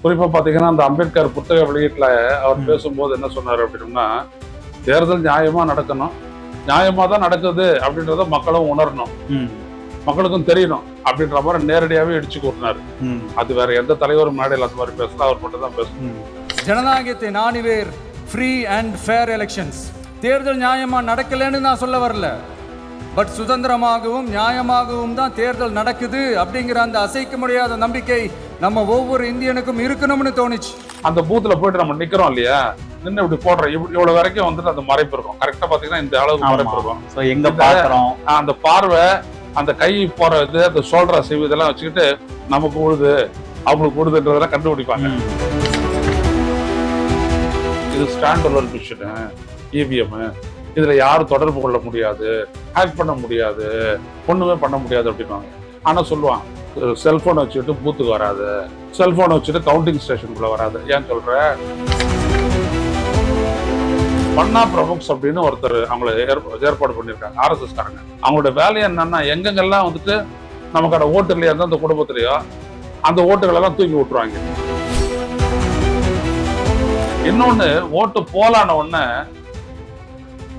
குறிப்பா பாத்தீங்கன்னா அந்த அம்பேத்கர் புத்தக வெளியீட்டுல அவர் பேசும்போது என்ன சொன்னாரு அப்படின்னா, தேர்தல் நியாயமா நடக்கணும், நியாயமா தான் நடக்குது அப்படின்றத மக்களும் உணரணும், மக்களுக்கும் தெரியணும் அப்படின்ற மாதிரி நேரடியாவே இடிச்சு கூட்டினாரு. அது வேற எந்த தலைவரும் மேடையில் அந்த மாதிரி பேசல, அவர் மட்டும் தான் பேசணும். ஜனநாயகத்தின் ஆணிவேர் ஃப்ரீ அண்ட் ஃபேர் எலெக்ஷன்ஸ். தேர்தல் நியாயமா நடக்கலன்னு நான் சொல்ல வரல, பட் சுதந்திரமாகவும் நியாயமாகவும் தான் தேர்தல் நடக்குது அப்படிங்கிற அந்த அசைக்க முடியாத நம்பிக்கை நம்ம ஒவ்வொரு இந்தியனுக்கும் இருக்கணும்னு தோணுச்சு. அந்த பூத்துல போயிட்டு நம்ம நிக்கிறோம் இல்லையா, நின்று இப்படி போடுற இவ்வளவு வரைக்கும் வந்துட்டு அந்த மறைப்பு இருக்கும். கரெக்டா பாத்தீங்கன்னா இந்த அளவுக்கு மறைப்பு இருக்கும். எங்க பாக்குறோம் அந்த பார்வை, அந்த கை போற இது, அந்த ஷோல்டர் அசைவு இதெல்லாம் வச்சுக்கிட்டு நமக்கு உழுது அவங்களுக்கு உழுதுன்றதெல்லாம் கண்டுபிடிப்பாங்க. இது ஸ்டாண்ட் அலோன் மிஷின் இவிஎம், இதுல யாரும் தொடர்பு கொள்ள முடியாது, ஹேக் பண்ண முடியாது, ஒண்ணுமே பண்ண முடியாது அப்படின்வாங்க. ஆனா சொல்லுவான், செல்போன் வச்சுக்கிட்டு பூத்துக்கு வராது, செல்போன் வச்சுட்டு கவுண்டிங் ஸ்டேஷனுக்குள்ள வராது. ஏன் சொல்ற? பன்னா பிரமுக்ஸ் அப்படின்னு ஒருத்தர் அவங்களை ஏற்பாடு பண்ணியிருக்காங்க ஆர்எஸ்எஸ் காரங்க. அவங்களோட வேலை என்னன்னா, எங்கெங்கெல்லாம் வந்துட்டு நமக்கான ஓட்டு இல்லையா அந்த குடும்பத்திலேயோ அந்த ஓட்டுகள் எல்லாம் தூக்கி விட்டுருவாங்க. இன்னொன்னு, ஓட்டு போலான உடனே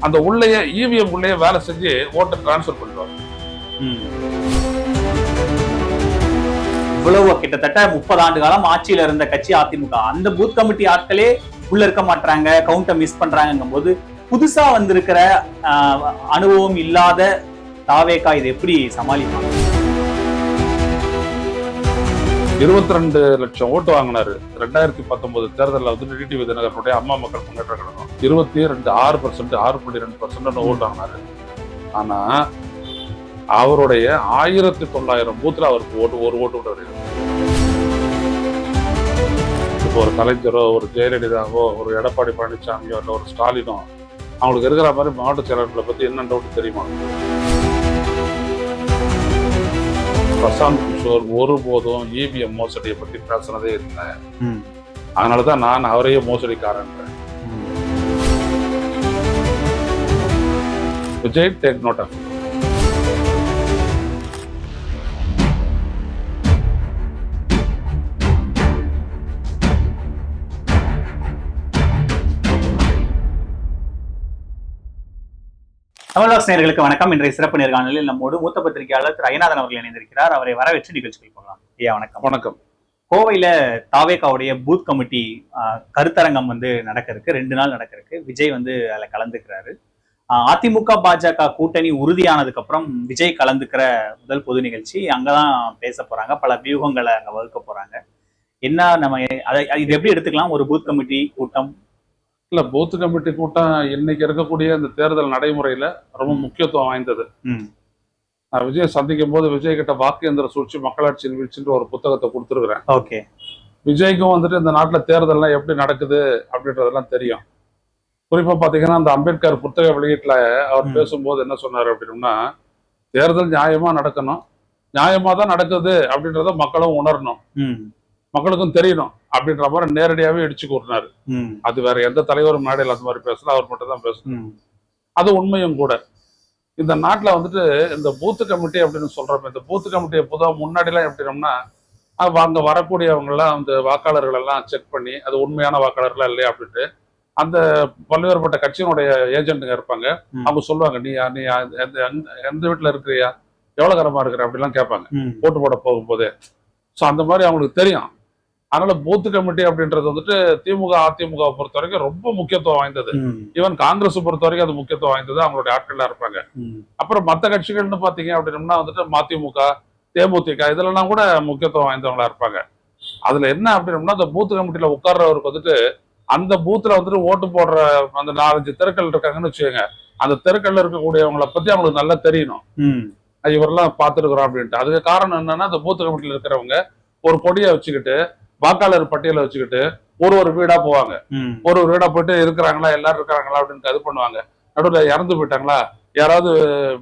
அந்த உள்ளேயே இவிஎம் உள்ளேயே வேலை செஞ்சு ஓட்டை டிரான்ஸ்பர் பண்ணுவாங்க. இவ்வளவு கிட்டத்தட்ட 30 ஆண்டு காலம் ஆட்சியில இருந்த கட்சி அதிமுக. அந்த பூத் கமிட்டி ஆட்களே உள்ள இருக்க மாட்டாங்க, கவுண்டை மிஸ் பண்றாங்கும் போது புதுசா வந்திருக்கிற அனுபவம் இல்லாத தாவேகா இதை எப்படி சமாளிப்பாங்க? 22 லட்சம் ஓட்டு வாங்கினாரு 2019 தேர்தலில் வந்து டிடிவி தினகரனுடைய அம்மா மக்கள் முன்னேற்ற கழகம். 6% 6.2% ஓட்டு வாங்கினாரு. ஆனா அவருடைய 1900 பூத்துல அவருக்கு ஒரு ஓட்டு விட்டு. இப்போ ஒரு கலைஞரோ, ஒரு ஜெயலலிதாவோ, ஒரு எடப்பாடி பழனிசாமியோ, இல்லை ஒரு ஸ்டாலினோ, அவங்களுக்கு இருக்கிற மாதிரி மாவட்ட செயலாளர்களை பத்தி என்ன டவுட் தெரியுமா? பிரசாந்த் கிஷோர் ஒருபோதும் இவிஎம் மோசடியை பத்தி பேசுனதே இல்லை. அதனாலதான் நான் அவரையே மோசடிக்காரன். Vijay, take note of. தமிழ்வாஸ் நேயர்களுக்கு வணக்கம். இன்றைய சிறப்பு நேர்காணலில் நம்மோடு மூத்த பத்திரிகையாளர் திரு ஐயநாதன் அவர்கள் இணைந்திருக்கிறார். அவரை வரவேற்று நிகழ்ச்சிகள் போகலாம். ஐயா வணக்கம். வணக்கம். கோவையில தாவேகாவுடைய பூத் கமிட்டி கருத்தரங்கம் வந்து நடக்க இருக்கு, 2 நாள் நடக்க இருக்கு. விஜய் வந்து அதுல கலந்துக்கிறாரு. அதிமுக பாஜக கூட்டணி உறுதியானதுக்கு அப்புறம் விஜய் கலந்துக்கிற முதல் பொது நிகழ்ச்சி. அங்கதான் பேச போறாங்க, பல வியூகங்களை அங்க வகுக்க போறாங்க. என்ன நம்ம இது எப்படி எடுத்துக்கலாம்? ஒரு பூத் கமிட்டி கூட்டம் இல்ல, பூத் கமிட்டி கூட்டம் இன்னைக்கு இருக்கக்கூடிய இந்த தேர்தல் நடைமுறையில ரொம்ப முக்கியத்துவம் வாய்ந்தது. நான் விஜய் சந்திக்கும் போது விஜய் கிட்ட வாக்கு எந்திர சூழ்ச்சி மக்களாட்சியின் வீழ்ச்சின்ற ஒரு புத்தகத்தை கொடுத்துருக்கிறேன். ஓகே. விஜய்க்கும் வந்துட்டு இந்த நாட்டுல தேர்தல்லாம் எப்படி நடக்குது அப்படின்றதெல்லாம் தெரியும். குறிப்பா பாத்தீங்கன்னா அந்த அம்பேத்கர் புத்தக வெளியீட்டுல அவர் பேசும்போது என்ன சொன்னாரு அப்படின்னா, தேர்தல் நியாயமா நடக்கணும், நியாயமா தான் நடக்குது அப்படின்றத மக்களும் உணரணும், மக்களுக்கும் தெரியணும் அப்படின்ற மாதிரி நேரடியாவே இடிச்சு கூட்டினாரு. அது வேற எந்த தலைவரும் மேடையில் அந்த மாதிரி பேசல, அவர் மட்டும் தான் பேசணும். அது உண்மையும் கூட. இந்த நாட்டுல வந்துட்டு இந்த பூத்து கமிட்டி அப்படின்னு சொல்றோம். இந்த பூத்து கமிட்டியை பொதுவாக முன்னாடி எல்லாம் எப்படினோம்னா, அங்க வரக்கூடியவங்க எல்லாம் அந்த வாக்காளர்கள் எல்லாம் செக் பண்ணி அது உண்மையான வாக்காளர்களா இல்லையா அப்படின்ட்டு அந்த பல்வேறுபட்ட கட்சியினுடைய ஏஜென்ட்டுங்க இருப்பாங்க. அவங்க சொல்லுவாங்க, நீ எந்த வீட்டுல இருக்கிறியா, எவ்வளவு கரமா இருக்கிற அப்படிலாம் கேட்பாங்க ஓட்டு போட போகும்போதே. ஸோ அந்த மாதிரி அவங்களுக்கு தெரியும். அதனால பூத்து கமிட்டி அப்படின்றது வந்துட்டு திமுக அதிமுக பொறுத்த வரைக்கும் ரொம்ப முக்கியத்துவம் வாய்ந்தது. ஈவன் காங்கிரஸ் பொறுத்த வரைக்கும் அது முக்கியத்துவம் வாய்ந்தது. அவங்களுடைய ஆட்கள்லாம் இருப்பாங்க. அப்புறம் மற்ற கட்சிகள்னு பாத்தீங்க அப்படின்னம்னா வந்துட்டு மதிமுக, தேமுதிக இதெல்லாம் கூட முக்கியத்துவம் வாய்ந்தவங்களா இருப்பாங்க. அதுல என்ன அப்படின்னம்னா, அந்த பூத்து கமிட்டியில உட்கார்றவருக்கு வந்துட்டு அந்த பூத்துல வந்துட்டு ஓட்டு போடுற அந்த 4-5 தெருக்கள் இருக்காங்கன்னு வச்சுக்கோங்க, அந்த தெருக்கள்ல இருக்கக்கூடியவங்களை பத்தி அவங்களுக்கு நல்லா தெரியணும், இவரெல்லாம் பார்த்துருக்குறோம் அப்படின்ட்டு. அதுக்கு காரணம் என்னன்னா, அந்த பூத்து கமிட்டியில இருக்கிறவங்க ஒரு கொடியை வச்சுக்கிட்டு வாக்காளர் பட்டியலை வச்சுக்கிட்டு ஒரு வீடா போவாங்க. ஒரு வீடா போயிட்டு இருக்கிறாங்களா, எல்லாரும் இருக்கிறாங்களா அப்படின்னு இது பண்ணுவாங்க. நடுவில் இறந்து போயிட்டாங்களா, யாராவது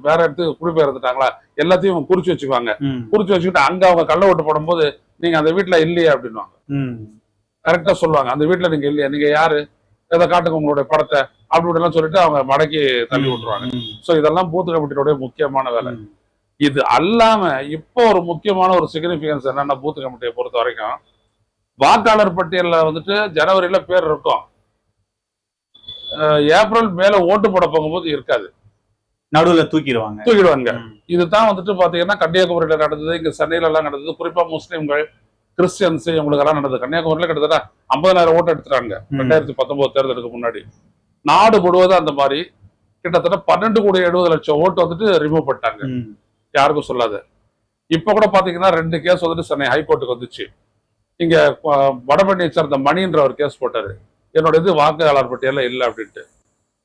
வேற இடத்துக்கு குடிபெயர்ந்துட்டாங்களா, எல்லாத்தையும் குறிச்சு வச்சுக்குவாங்க. குறிச்சு வச்சுக்கிட்டு அங்க அவங்க கள்ள ஓட்டு போடும்போது, நீங்க அந்த வீட்டுல இல்லையா அப்படின்வாங்க. கரெக்டா சொல்லுவாங்க, அந்த வீட்டுல நீங்க இல்லையா, நீங்க யாரு, எதை காட்டுங்க உங்களுடைய படத்தை அப்படி எல்லாம் சொல்லிட்டு அவங்க மடக்கி தள்ளி விட்டுருவாங்க. சோ இதெல்லாம் பூத்து கமிட்டியோட முக்கியமான வேலை. இது அல்லாம இப்போ ஒரு முக்கியமான ஒரு சிக்னிபிகன்ஸ் என்னன்னா, பூத்து கமிட்டியை பொறுத்த வரைக்கும் வாக்காளர் பட்டியல்ல வந்துட்டு ஜனவரியில பேர் இருக்கும், ஏப்ரல் மேல ஓட்டு போட போகும்போது இருக்காது, நடுவுல தூக்கிடுவாங்க. இதுதான் வந்துட்டு பாத்தீங்கன்னா கன்னியாகுமரியில நடந்தது, இங்க சென்னையில எல்லாம் நடந்தது. குறிப்பா முஸ்லிம்கள், கிறிஸ்டியன்ஸ் இவங்களுக்கு எல்லாம் நடந்தது. கன்னியாகுமரியில கிட்டத்தட்ட 50,000 ஓட்டு எடுத்துட்டாங்க 2019 தேர்தலுக்கு முன்னாடி. நாடு முழுவதும் அந்த மாதிரி கிட்டத்தட்ட 12,70,00,000 ஓட்டு வந்துட்டு ரிமூவ் பண்ணிட்டாங்க, யாருக்கும் சொல்லாத. இப்ப கூட பாத்தீங்கன்னா 2 கேஸ் வந்துட்டு சென்னை ஹைகோர்ட்டுக்கு வந்துச்சு. இங்க வடபழனியை சேர்ந்த மணின்ற ஒரு கேஸ் போட்டாரு, என்னோட இது வாக்காளர் பட்டியல இல்லை அப்படின்ட்டு.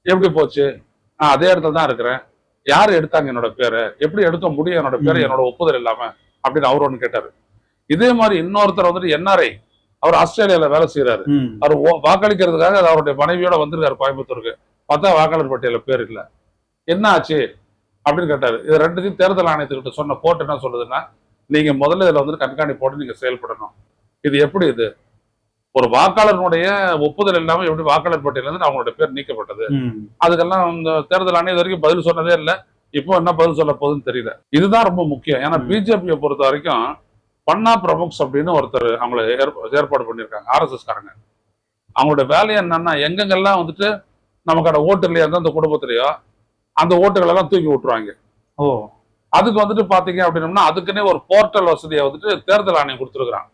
எப்படி போச்சு? நான் அதே இடத்துல தான் இருக்கிறேன், யாரு எடுத்தாங்க என்னோட பேரை, எப்படி எடுக்க முடியும் என்னோட பேரை என்னோட ஒப்புதல் இல்லாம அப்படின்னு அவர் ஒண்ணு கேட்டாரு. இதே மாதிரி இன்னொருத்தர் வந்துட்டு என்ஆர்ஐ, அவர் ஆஸ்திரேலியால வேலை செய்யறாரு. அவர் வாக்களிக்கிறதுக்காக அவருடைய மனைவியோட வந்திருக்காரு கோயம்புத்தூருக்கு. பார்த்தா வாக்காளர் பட்டியல பேர் இல்லை. என்ன ஆச்சு அப்படின்னு கேட்டாரு. இது ரெண்டுத்தையும் தேர்தல் ஆணையத்துக்கிட்ட சொன்ன கோர்ட் என்ன சொல்லுதுன்னா, நீங்க முதல்ல இதுல வந்துட்டு கண்காணிப்போடு நீங்க செயல்படணும். இது எப்படி இது ஒரு வாக்காளருடைய ஒப்புதல் இல்லாம எப்படி வாக்காளர் பட்டியல இருந்து அவங்களோட பேர் நீக்கப்பட்டது? அதுக்கெல்லாம் இந்த தேர்தல் ஆணையம் வரைக்கும் பதில் சொன்னதே இல்லை. இப்போ என்ன பதில் சொல்ல போகுதுன்னு தெரியல. இதுதான் ரொம்ப முக்கியம். ஏன்னா பிஜேபியை பொறுத்த வரைக்கும் பன்னா பிரமுக்ஸ் அப்படின்னு ஒருத்தர் அவங்களை ஏற்பாடு பண்ணியிருக்காங்க, RSS காரங்க. அவங்களோட வேலை என்னன்னா, எங்கெங்கெல்லாம் வந்துட்டு நமக்கான ஓட்டு இல்லையா அந்த குடும்பத்திலேயோ அந்த ஓட்டுகள் எல்லாம் தூக்கி விட்டுருவாங்க. அதுக்கு வந்துட்டு பாத்தீங்க அப்படின்னா அதுக்குன்னே ஒரு போர்ட்டல் வசதியை வந்துட்டு தேர்தல் ஆணையம் கொடுத்துருக்கான்.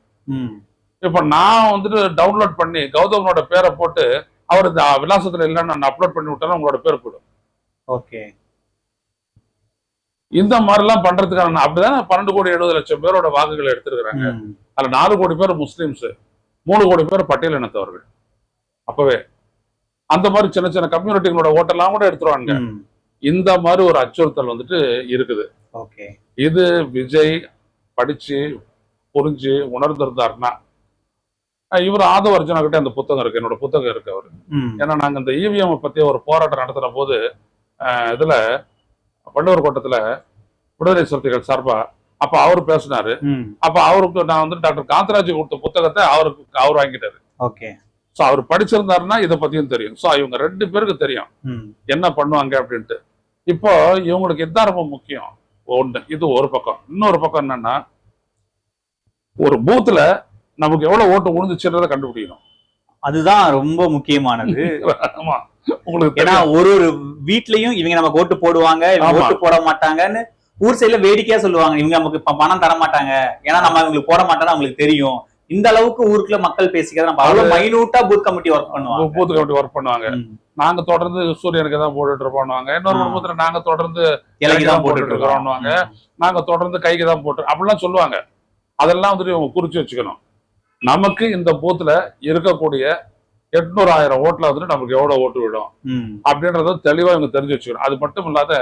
இப்ப நான் வந்துட்டு டவுன்லோட் பண்ணி கௌதமனோட பேரை போட்டு அவர் இந்த விலாசத்துல இல்லைன்னு நான் அப்லோட் பண்ணி விட்டாலும் உங்களோட பேர் போயிடும். ஓகே, இந்த மாதிரி எல்லாம் பண்றதுக்கான அப்படிதான் 12,70,00,000 பேரோட வாக்குகளை எடுத்திருக்கிறாங்க. அதுல 4 கோடி பேர் முஸ்லிம்ஸ், 3 கோடி பேர் பட்டியல் இனத்தவர்கள். அப்பவே அந்த மாதிரி சின்ன சின்ன கம்யூனிட்டிகளோட ஓட்டெல்லாம் கூட எடுத்துருவாங்க. இந்த மாதிரி ஒரு அச்சுறுத்தல் வந்துட்டு இருக்குது. இது விஜய் படிச்சு புரிஞ்சு உணர்ந்திருந்தாருன்னா, இவர் ஆதவ அர்ஜுனா கிட்ட அந்த புத்தகம் இருக்கு, என்னோட புத்தகம் இருக்கு அவரு. ஏன்னா நாங்க இந்த EVM பத்தி ஒரு போராட்டம் நடத்துற போது இதுல வள்ளுவர் கோட்டத்துல விடுதலை சிறுத்தைகள் சார்பா அப்ப அவரு பேசினாரு. அப்ப அவருக்கு நான் வந்து டாக்டர் காந்தராஜ் கொடுத்த புத்தகத்தை அவர் வாங்கிட்டாரு. சோ அவர் படிச்சிருந்தாருன்னா இதை பத்தியும் தெரியும். சோ இவங்க 2 பேருக்கு தெரியும் என்ன பண்ணுவாங்க அப்படின்ட்டு. இப்போ இவங்களுக்கு இதுதான் ரொம்ப முக்கியம். ஒண்ணு இது ஒரு பக்கம். இன்னொரு பக்கம் என்னன்னா, ஒரு பூத்துல நமக்கு எவ்வளவு ஓட்டு விழுந்துச்சுன்றதை கண்டுபிடிக்கணும். அதுதான் ரொம்ப முக்கியமானது. ஆமா, உங்களுக்கு ஏன்னா ஒரு வீட்லயும் இவங்க நமக்கு ஓட்டு போடுவாங்க, ஓட்டு போட மாட்டாங்கன்னு ஊர் சைடுல வேடிக்கையா சொல்லுவாங்க. இவங்க நமக்கு பணம் தர மாட்டாங்க, ஏன்னா நம்ம இவங்களுக்கு போட மாட்டோம்னு அவங்களுக்கு தெரியும். இந்த அளவுக்கு ஊருக்குள்ள மக்கள் பேசிக்கிறத நம்ம அவ்வளவு மைனூட்டா பூத் கமிட்டி ஒர்க் பண்ணுவாங்க. பூத் கமிட்டி ஒர்க் பண்ணுவாங்க. நாங்க தொடர்ந்து சூரியனுக்கு தான் போட்டுட்டு இருப்போம், இன்னொரு குடும்பத்துல நாங்க தொடர்ந்து இலைக்கு தான் போட்டுட்டு இருக்கிறோம், நாங்க தொடர்ந்து கைக்கு தான் போட்டு அப்படிலாம் சொல்லுவாங்க. அதெல்லாம் வந்துட்டு இவங்க குறிச்சு வச்சுக்கணும். நமக்கு இந்த பூத்துல இருக்கக்கூடிய 800,000 ஓட்டுல வந்துட்டு நமக்கு எவ்வளவு ஓட்டு விடும் அப்படின்றத தெளிவா இவங்க தெரிஞ்சு வச்சுக்கணும். அது மட்டும் இல்லாத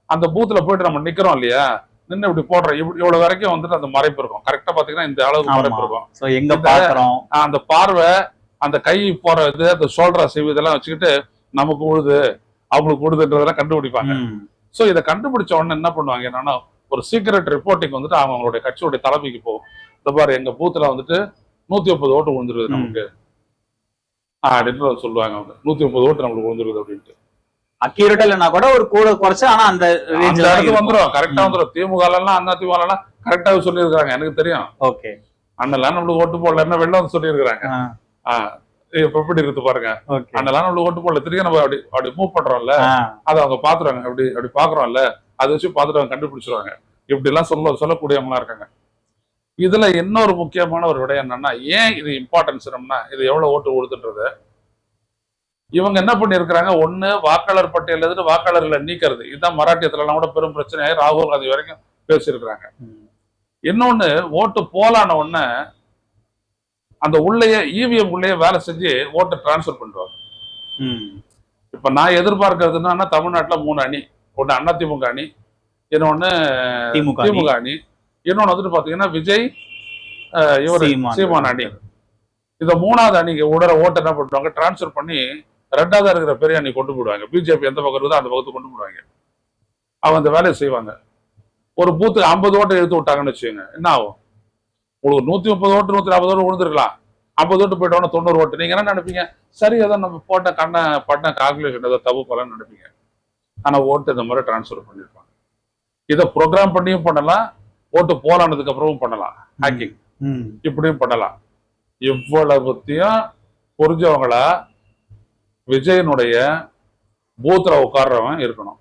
அந்த பூத்துல போயிட்டு நம்ம நிக்கிறோம் இல்லையா, நின்று இப்படி போடுற இவ்வளவு வரைக்கும் வந்துட்டு அந்த மறைப்பு இருக்கும். கரெக்டா பாத்தீங்கன்னா இந்த அளவுக்கு மறைப்பு இருக்கும். அந்த பார்வை, அந்த கை போற இது, அந்த ஷோல்டர் அசைவு இதெல்லாம் வச்சுக்கிட்டு நமக்கு உழுது அவங்களுக்கு உழுதுன்றதெல்லாம் கண்டுபிடிப்பாங்க. சோ இதை கண்டுபிடிச்ச உடனே என்ன பண்ணுவாங்க, என்னன்னா ஒரு சீக்ரெட் ரிப்போர்ட்டிங் வந்துட்டு அவங்களுடைய கட்சியுடைய தலைமைக்கு போகும். இந்த பாரு எங்க பூத்துல வந்துட்டு 130 ஓட்டு விழுந்துருது நமக்கு அப்படின்னு சொல்லுவாங்க. அவங்க 130 ஓட்டு நமக்கு விழுந்துருது அப்படின்ட்டு அக்யூரேட்டா இல்லைன்னா கூட ஒரு கூட குறைச்சு, ஆனா அந்த வந்துடும், கரெக்டா வந்துடும். திமுக எல்லாம் அதிமுக எல்லாம் கரெக்டாக சொல்லியிருக்காங்க, எனக்கு தெரியும். ஓகே, அண்ணெல்லாம் நம்மளுக்கு ஓட்டு போடல, என்ன வெளில வந்து சொல்லியிருக்காங்க. எப்படி இருக்கு பாருங்க, அண்ணெல்லாம் நம்மளுக்கு ஓட்டு போடல, திரும்பி நம்ம அப்படி மூவ் பண்றோம்ல, அதை அவங்க பாத்துருவாங்க. அப்படி பாக்குறோம்ல, அதை வச்சு பார்த்துட்டு அவங்க கண்டுபிடிச்சிருவாங்க. இப்படி எல்லாம் சொல்லக்கூடியவங்களா இருக்காங்க. இதுல இன்னொரு முக்கியமான ஒரு விடயம் என்னன்னா, ஏன் இது இம்பார்ட்டன்ஸ் இது எவ்வளவு ஓட்டு கொடுத்துன்றது. இவங்க என்ன பண்ணிருக்கிறாங்க, ஒண்ணு வாக்காளர் பட்டியல் இருந்து வாக்காளர்களை நீக்கிறது. இதுதான் மராட்டியத்துல எல்லாம் கூட பெரும் பிரச்சனையாகி ராகுல் காந்தி வரைக்கும் பேசியிருக்கிறாங்க. இன்னொன்னு, ஓட்டு போலான உடனே அந்த உள்ளேயே EVM உள்ளேயே வேலை செஞ்சு ஓட்டை டிரான்ஸ்பர் பண்ணுவாங்க. இப்ப நான் எதிர்பார்க்கறதுன்னா தமிழ்நாட்டுல 3 அணி, ஒண்ணு அதிமுக அணி, இன்னொன்னு திமுக அணி, இன்னொன்னு வந்துட்டு பாத்தீங்கன்னா விஜய் சீமான் அணி. இந்த 3வது அணிக்கு ஓட்டை என்ன பண்ணுவாங்க, டிரான்ஸ்பர் பண்ணி 2வது இருக்கிற பெரிய அணி கொண்டு போடுவாங்க. பிஜேபி எந்த பக்கம் இருக்குதோ அந்த பக்கத்துக்கு கொண்டு போடுவாங்க. அவங்க அந்த வேலையை செய்வாங்க. ஒரு பூத்து 50 ஓட்டை எடுத்து விட்டாங்கன்னு வச்சுக்கோங்க, என்ன ஆகும், உங்களுக்கு 130 ஓட்டு 140 ஓட்டு விழுந்துருக்கலாம். 50 ஓட்டு போயிட்டோம்னா 90 ஓட்டு. நீங்க என்ன நினைப்பீங்க, சரி ஏதோ நம்ம போட்ட பண்ண கால்குலேஷன் ஏதோ தப்பு போலன்னு நினைப்பீங்க. ஆனா ஓட்டு இந்த மாதிரி டிரான்ஸ்பர் பண்ணிருப்பாங்க. இதை ப்ரோக்ராம் பண்ணியும் பண்ணலாம், ஓட்டு போலானதுக்கு அப்புறமும் பண்ணலாம், ஹேக்கிங் இப்படியும் பண்ணலாம். இவ்வளவுத்தையும் புரிஞ்சவங்களா விஜயனுடைய பூத்ல உட்கார்றவன் இருக்கணும்.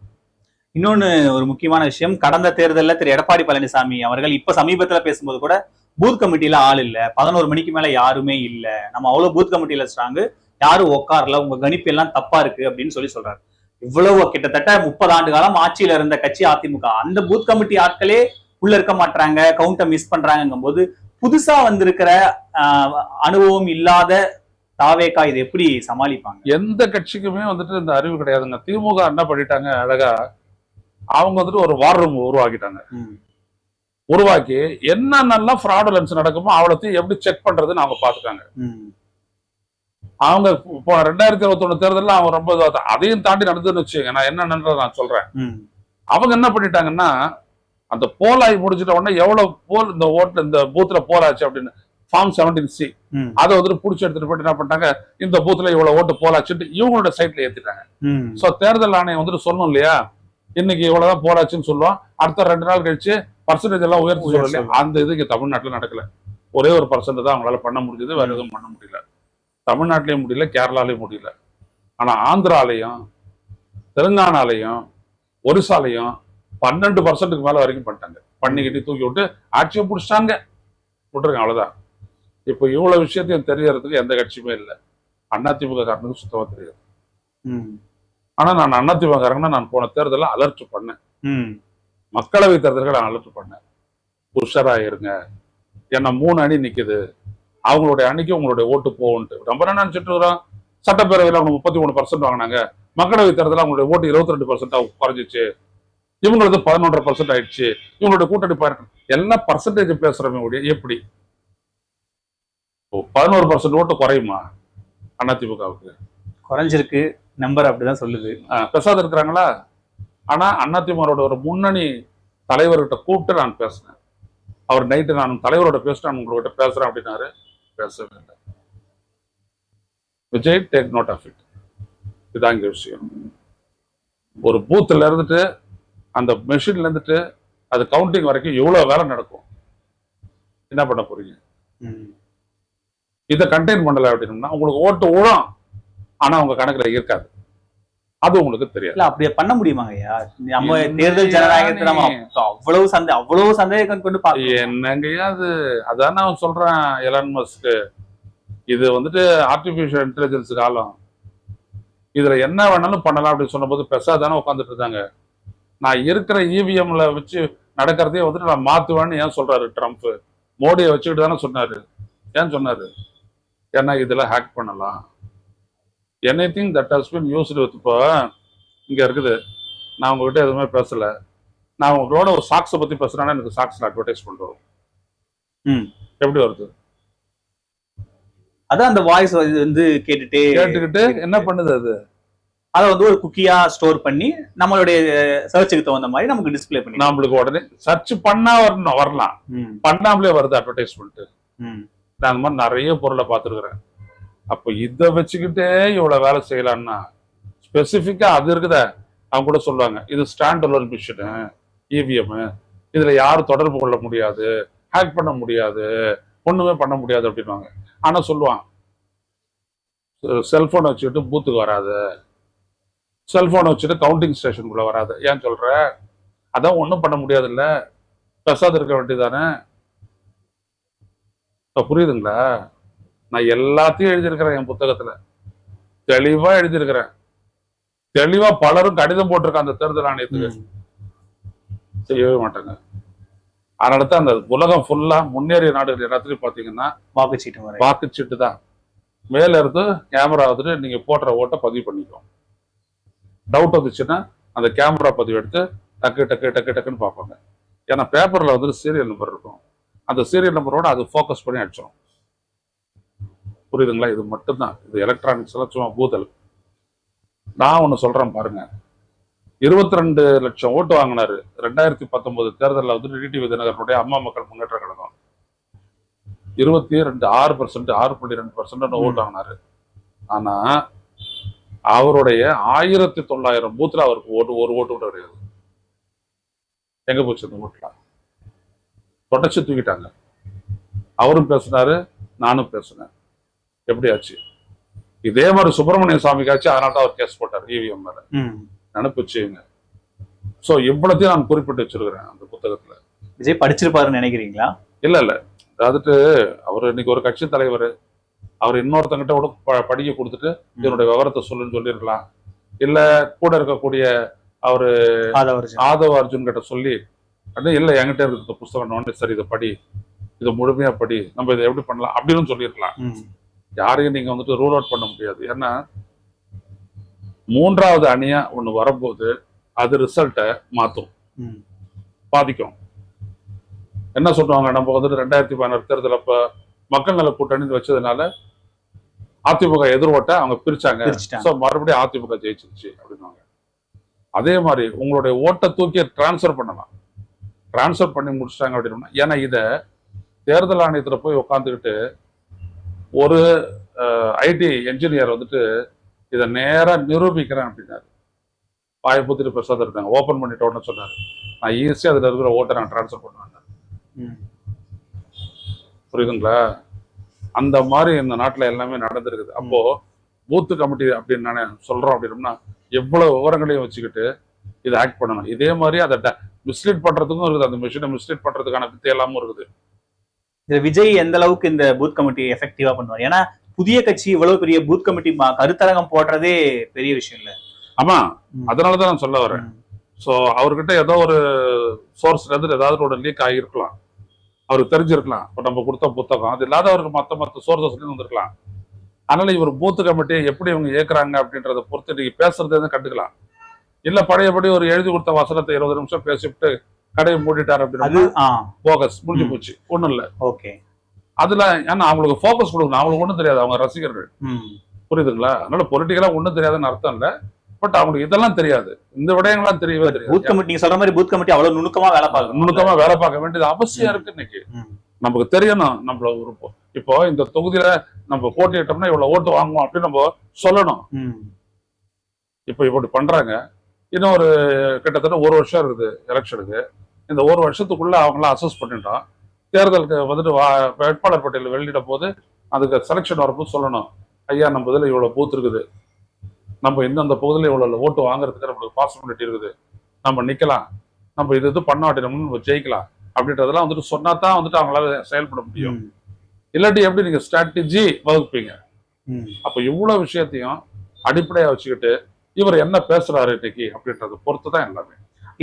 இன்னொன்னு ஒரு முக்கியமான விஷயம், கடந்த தேர்தலில் திரு எடப்பாடி பழனிசாமி அவர்கள் இப்ப சமீபத்துல பேசும்போது கூட பூத் கமிட்டியில ஆள் இல்ல, 11 மணிக்கு மேல யாருமே இல்ல, நம்ம அவ்வளவு பூத் கமிட்டியில வச்சாங்க, யாரும் உட்காரல, உங்க கணிப்பு எல்லாம் தப்பா இருக்கு அப்படின்னு சொல்றாரு. இவ்வளவு கிட்டத்தட்ட 30 ஆண்டு காலம் ஆட்சியில இருந்த கட்சி அதிமுக, அந்த பூத் கமிட்டி ஆட்களே உள்ள இருக்க மாட்டாங்க, கவுண்ட மிஸ் பண்றாங்கும் போது புதுசா வந்திருக்கிற அனுபவம் இல்லாத தாவேகா இதை எப்படி சமாளிப்பாங்க? எந்த கட்சிக்குமே வந்துட்டு இந்த அறிவு கிடையாதுங்க. திமுக என்ன பண்ணிட்டாங்க அழகா, அவங்க வந்துட்டு ஒரு வார் ரூம் உருவாக்கிட்டாங்க. உருவாக்கி என்னென்னலாம் ஃப்ராடுலன்ஸ் நடக்குமோ அவ்வளோத்தையும் எப்படி செக் பண்றதுன்னு அவங்க பாத்துட்டாங்க. அவங்க இப்போ 2021 தேர்தலில் அவங்க ரொம்ப அதையும் தாண்டி நடந்ததுன்னு வச்சுங்க. நான் என்னன்றதை நான் சொல்றேன். அவங்க என்ன பண்ணிட்டாங்கன்னா, அந்த போலாய் முடிச்சிட்ட உடனே எவ்வளவு போல் இந்த ஓட்டு இந்த பூத்துல போலாச்சு அப்படின்னு ஃபார்ம் 17C அதை வந்துட்டு புடிச்சு எடுத்துட்டு போயிட்டு என்ன பண்ணிட்டாங்க, இந்த பூத்துல இவ்வளவு ஓட்டு போலாச்சுட்டு இவங்களோட சைட்ல ஏத்திட்டாங்க. சோ தேர்தல் ஆணையம் வந்துட்டு சொல்லணும் இல்லையா, இன்னைக்கு இவ்வளவுதான் போலாச்சுன்னு சொல்லுவோம், அடுத்த 2 நாள் கழிச்சு பர்சன்டேஜ் எல்லாம் உயர்த்தி சொல்லல. அந்த இது இங்க தமிழ்நாட்டுல நடக்கல. ஒரே ஒரு பர்சன்ட் தான் அவங்களால பண்ண முடிஞ்சது, வேற எதுவும் பண்ண முடியல. தமிழ்நாட்டிலையும் முடியல, கேரளாலையும் முடியல. ஆனா ஆந்திராலையும் தெலுங்கானாலையும் ஒரிசாலையும் 12% மேல வரைக்கும் பண்ணிட்டாங்க. பண்ணிக்கிட்டு தூக்கி விட்டு ஆட்சியை பிடிச்சிட்டாங்க, விட்டுருங்க, அவ்வளவுதான். இப்ப இவ்வளவு விஷயத்தையும் தெரியறதுக்கு எந்த கட்சியுமே இல்லை. அதிமுக காரனுக்கு சுத்தமா தெரியாது. ஆனா நான் அதிமுக காரங்கன்னா நான் போன தேர்தலில் அலர்ட் பண்ணேன். மக்களவை தேர்தல்கள் நான் அலர்ட் பண்ணேன். உஷரா இருங்க, என்ன 3 அணி நிக்குது, அவங்களுடைய அணிக்கு உங்களுடைய ஓட்டு போகும்ட்டு ரொம்ப என்ன நினைச்சிட்டு இருக்கிறோம். சட்டப்பேரவையில் அவங்க 33% வாங்கினாங்க, மக்களவை தேர்தலில் அவங்களுடைய ஓட்டு 22% குறைஞ்சிச்சு, இவங்களுக்கு 11.5% ஆயிடுச்சு, இவங்களுடைய கூட்டணி எல்லாம் பர்சன்டேஜ் பேசுறவங்க கூடிய எப்படி 11% ஓட்டு குறையுமா? அதிமுகவுக்கு குறைஞ்சிருக்கு, நம்பர் அப்படிதான் சொல்லுது. பேசாத இருக்கிறாங்களா? ஆனா அதிமுகவோட ஒரு முன்னணி தலைவர்கிட்ட கூப்பிட்டு நான் பேசினேன். அவர் நைட்டு நான் தலைவரோட பேசினேன், உங்கள்கிட்ட பேசுறேன் அப்படின்னாரு. பேசவே இல்லை. Vijay take note of it. இதுதான் இங்க விஷயம். ஒரு பூத்துல இருந்துட்டு அந்த மெஷின்ல இருந்துட்டு அது கவுண்டிங் வரைக்கும் எவ்வளவு வேலை நடக்கும், என்ன பண்ண போறீங்க? இதை கண்டெயின் பண்ணல அப்படின்னா உங்களுக்கு ஓட்டு ஊழம், ஆனா உங்க கணக்குல இருக்காது, அது உங்களுக்கு தெரியாது. அப்படியே பண்ண முடியுமாங்கய்யா? நம்ம தேர்தல் ஜனநாயகத்தை நம்ம அவ்வளவு சந்தேகம் கொண்டு என்னங்கய்யா அது? அதான் நான் சொல்றேன், எலான் மஸ்க் இது வந்துட்டு ஆர்டிபிஷியல் இன்டெலிஜென்ஸ் காலம், இதுல என்ன வேணாலும் பண்ணலாம் அப்படின்னு சொன்ன போது பெசாதானே உட்காந்துட்டு இருந்தாங்க. நான் இருக்கிற இவிஎம்ல வச்சு நடக்கிறதே வந்துட்டு நான் மாத்துவேன்னு ஏன் சொல்றாரு ட்ரம்ப்? மோடியை வச்சுக்கிட்டு தானே சொன்னாரு. ஏன் சொன்னாரு? ஏன்னா இதுல ஹேக் பண்ணலாம். Anything that has been used with. இப்போ இங்க இருக்குது, நான் உங்ககிட்ட எதுவுமே பேசல, நான் உங்களோட ஒரு சாக்ஸை பத்தி பேசுறேன்னா எனக்கு சாக்ஸ்ல அட்வர்டைஸ்மெண்ட் வரும். எப்படி வருது? அதான் அந்த வாய்ஸ் வந்து கேட்டுக்கிட்டு என்ன பண்ணுது அது? அதை வந்து ஒரு குக்கியா ஸ்டோர் பண்ணி நம்மளுடைய சர்ச்சுக்கு தகுந்த மாதிரி நமக்கு டிஸ்பிளே பண்ணி நம்மளுக்கு உடனே சர்ச் பண்ணா வரலாம், பண்ணாமலே வருது அட்வர்டைஸ்மெண்ட். நான் அந்த மாதிரி நிறைய பொருளை பார்த்துருக்குறேன். அப்போ இதை வச்சுக்கிட்டே இவ்வளவு வேலை செய்யலாம்னா ஸ்பெசிஃபிக்கா அது இருக்குத அவங்க கூட சொல்லுவாங்க, இது ஸ்டாண்ட் அலோன் மிஷினு, இவிஎம், இதுல யாரும் தொடர்பு கொள்ள முடியாது, ஹேக் பண்ண முடியாது, ஒண்ணுமே பண்ண முடியாது அப்படின்வாங்க. ஆனா சொல்லுவான், செல்போனை வச்சுக்கிட்டு பூத்துக்கு வராது, செல்போனை வச்சுட்டு கவுண்டிங் ஸ்டேஷனுக்குள்ள வராது. ஏன் சொல்ற? அதான் ஒன்றும் பண்ண முடியாது இல்ல, பெசாது இருக்க வேண்டியதானே. புரியுதுங்களா? நான் எல்லாத்தையும் எழுதியிருக்கிறேன் என் புத்தகத்துல, தெளிவா எழுதியிருக்கிறேன். தெளிவா பலரும் கடிதம் போட்டிருக்காங்க அந்த தேர்தல் ஆணையத்துக்கு, செய்யவே மாட்டாங்க. அதனால தான் அந்த உலகம் ஃபுல்லா முன்னேறிய நாடுகள் எல்லாத்துலயும் பாத்தீங்கன்னா வாக்குச்சீட்டு தான். மேல இருந்து கேமரா வந்துட்டு நீங்க போடுற ஓட்டை பதிவு பண்ணிக்கோ. டவுட் வந்துச்சுன்னா அந்த கேமரா பதிவு எடுத்து டக்கு டக்கு டக்கு டக்குன்னு பார்ப்பாங்க. ஏன்னா பேப்பர்ல வந்துட்டு சீரியல் நம்பர் இருக்கும், அந்த சீரியல் நம்பரோட அது ஃபோக்கஸ் பண்ணி அடிச்சிடும். புரியுதுங்களா? இது மட்டும்தான். இது எலக்ட்ரானிக்ஸ் எல்லாம் சும்மா பூதல். நான் ஒண்ணு சொல்றேன் பாருங்க, 22 லட்சம் ஓட்டு வாங்கினாரு 2019 தேர்தலில் வந்து டிடிவி தினகரனுடைய அம்மா மக்கள் முன்னேற்ற கழகம். 6% 6.2% ஓட்டு வாங்கினாரு. ஆனா அவருடைய 1900 பூத்துல அவருக்கு ஒரு ஓட்டு கூட கிடையாது. எங்க போச்சு அந்த ஓட்டுல? தொடச்சு தூக்கிட்டாங்க. அவரும் பேசினாரு, நானும் பேசுனேன். எப்படி ஆச்சு? இதே மாதிரி சுப்பிரமணிய சாமிக்காச்சு, அதனால தான் அவர் கேஸ் போட்டார் இவிஎம் மேல. நினைப்பு வச்சுங்க. சோ இவ்வளத்தையும் நான் குறிப்பிட்டு வச்சிருக்கிறேன் அந்த புத்தகத்துல. விஜய் படிச்சிருப்பாருன்னு நினைக்கிறீங்களா? இல்ல அதாவது அவர் இன்னைக்கு ஒரு கட்சி தலைவர், அவர் இன்னொருத்தங்கிட்ட கூட படிக்க கொடுத்துட்டு இதனுடைய விவரத்தை சொல்லுன்னு சொல்லியிருக்கலாம். இல்ல கூட இருக்கக்கூடிய அவரு ஆதவ அர்ஜுன் கிட்ட சொல்லி இல்ல என்கிட்ட இருக்கிற புஸ்தகம் சரி இதை படி, இதை முழுமையா படி, நம்ம இதை எப்படி பண்ணலாம் அப்படின்னு சொல்லியிருக்கலாம். யாரையும் நீங்க வந்துட்டு ரூல் அவுட் பண்ண முடியாது. ஏன்னா 3வது அணியா ஒண்ணு வரும்போது அது ரிசல்ட்டை மாத்தும், பாதிக்கும். என்ன சொல்லுவாங்க, நம்ம வந்துட்டு 2016 தேர்தல் அப்ப மக்கள் நல கூட்டணி வச்சதுனால அதிமுக எதிர்ஓட்ட அவங்க பிரிச்சாங்க, மறுபடியும் அதிமுக ஜெயிச்சிருச்சு அப்படின்னாங்க. அதே மாதிரி உங்களுடைய ஓட்டை தூக்கி டிரான்ஸ்பர் பண்ணலாம், டிரான்ஸ்பர் பண்ணி முடிச்சிட்டாங்க அப்படின்னா. ஏன்னா இத தேர்தல் ஆணையத்துல போய் உட்காந்துக்கிட்டு ஒரு ஐடி என்ஜினியர் வந்துட்டு இதை நேரா நிரூபிக்கிறேன் அப்படின்னாரு. பாயபுத்திரி பிரசாத் இருக்காங்க, ஓபன் பண்ணிட்டோன்னு சொன்னாரு. நான் ஈஸியா அதுல இருக்கிற ஓட்டை நான் டிரான்ஸ்பர் பண்ணுவேன். புரியுதுங்களா? அந்த மாதிரி இந்த நாட்டுல எல்லாமே நடந்திருக்குது. அப்போ பூத்து கமிட்டி அப்படின்னு நானே சொல்றோம் அப்படின்னா எவ்வளவு விவரங்களையும் வச்சுக்கிட்டு இதை ஆக்ட் பண்ணணும். இதே மாதிரி அதை மிஸ்லீட் பண்றதுக்கும் இருக்குது, அந்த மிஷினை மிஸ்லீட் பண்றதுக்கான வித்தை எல்லாமும் இருக்குது. விஜய் எந்த அளவுக்கு இந்த பூத் கமிட்டி எஃபெக்டிவா பண்ணுவார்? ஏன்னா புதிய கட்சி இவ்வளவு பெரிய பூத் கமிட்டி கருத்தரங்கம் போடுறதே பெரிய விஷயம் இல்ல. ஆமா, அதனாலதான் நான் சொல்ல வரேன். சோ அவர்கிட்ட ஏதோ ஒரு சோர்ஸ்ல இருந்து ஏதாவது ஒரு லீக் ஆகியிருக்கலாம், அவருக்கு தெரிஞ்சிருக்கலாம். இப்ப நம்ம கொடுத்த புத்தகம் அது இல்லாத அவருக்கு மத்த சோர்சஸ் வந்திருக்கலாம். அதனால இவர் பூத்து கமிட்டியை எப்படி இவங்க இயக்குறாங்க அப்படின்றத பொறுத்து நீங்க பேசுறதே கண்டுக்கலாம். இல்ல பழையபடி ஒரு எழுதி கொடுத்த வசனத்தை 20 நிமிஷம் பேசிவிட்டு கடையை மூடிட்டாரு அப்படின்னு போகஸ் முடிஞ்சு போச்சு, ஒண்ணும் இல்ல. ஓகே, அதுல ஏன்னா அவங்களுக்கு போக்கஸ் கொடுக்கணும், அவங்களுக்கு ஒண்ணும் தெரியாது, அவங்க ரசிகர்கள். புரியுதுங்களா? அதனால பொலிட்டிக்கலா ஒண்ணும் தெரியாதுன்னு அர்த்தம் இல்ல, பட் அவங்களுக்கு இதெல்லாம் தெரியாது, இந்த விடயங்கள்லாம் தெரியவே தெரியாது. பூத் கமிட்டி நீங்க சொல்ற மாதிரி பூத் கமிட்டி அவ்வளவு நுணுக்கமா வேலை பார்க்க வேண்டியது அவசியம் இருக்கு. இன்னைக்கு நமக்கு தெரியணும், நம்மள ஒரு இப்போ இந்த தொகுதியில நம்ம போட்டியிட்டோம்னா இவ்வளவு ஓட்டு வாங்குவோம் அப்படின்னு நம்ம சொல்லணும். இப்ப இப்படி பண்றாங்க. இன்னும் ஒரு கிட்டத்தட்ட 1 வருஷம் இருக்குது எலெக்ஷனுக்கு. இந்த 1 வருஷத்துக்குள்ள அவங்களாம் அசஸ் பண்ணிட்டோம். தேர்தலுக்கு வந்துட்டு வேட்பாளர் பட்டியல் வெளியிட போது அதுக்கு செலெக்ஷன் வரப்போது சொல்லணும், ஐயா நம்ம இதில் இவ்வளோ பூத் இருக்குது, நம்ம இந்தந்த பகுதியில் இவ்வளோ ஓட்டு வாங்குறதுக்கு நம்மளுக்கு பாசிபிலிட்டி இருக்குது, நம்ம நிற்கலாம், நம்ம இது பண்ணாட்டினோம்னு நம்ம ஜெயிக்கலாம் அப்படின்றதெல்லாம் வந்துட்டு சொன்னா தான் வந்துட்டு அவங்களால செயல்பட முடியும். இல்லாட்டி எப்படி நீங்க ஸ்ட்ராட்டஜி வகுப்பீங்க? அப்ப இவ்வளவு விஷயத்தையும் அடிப்படையா வச்சுக்கிட்டு இவர் என்ன பேசுறாரு இன்னைக்கு அப்படின்றத பொறுத்துதான் எல்லாமே.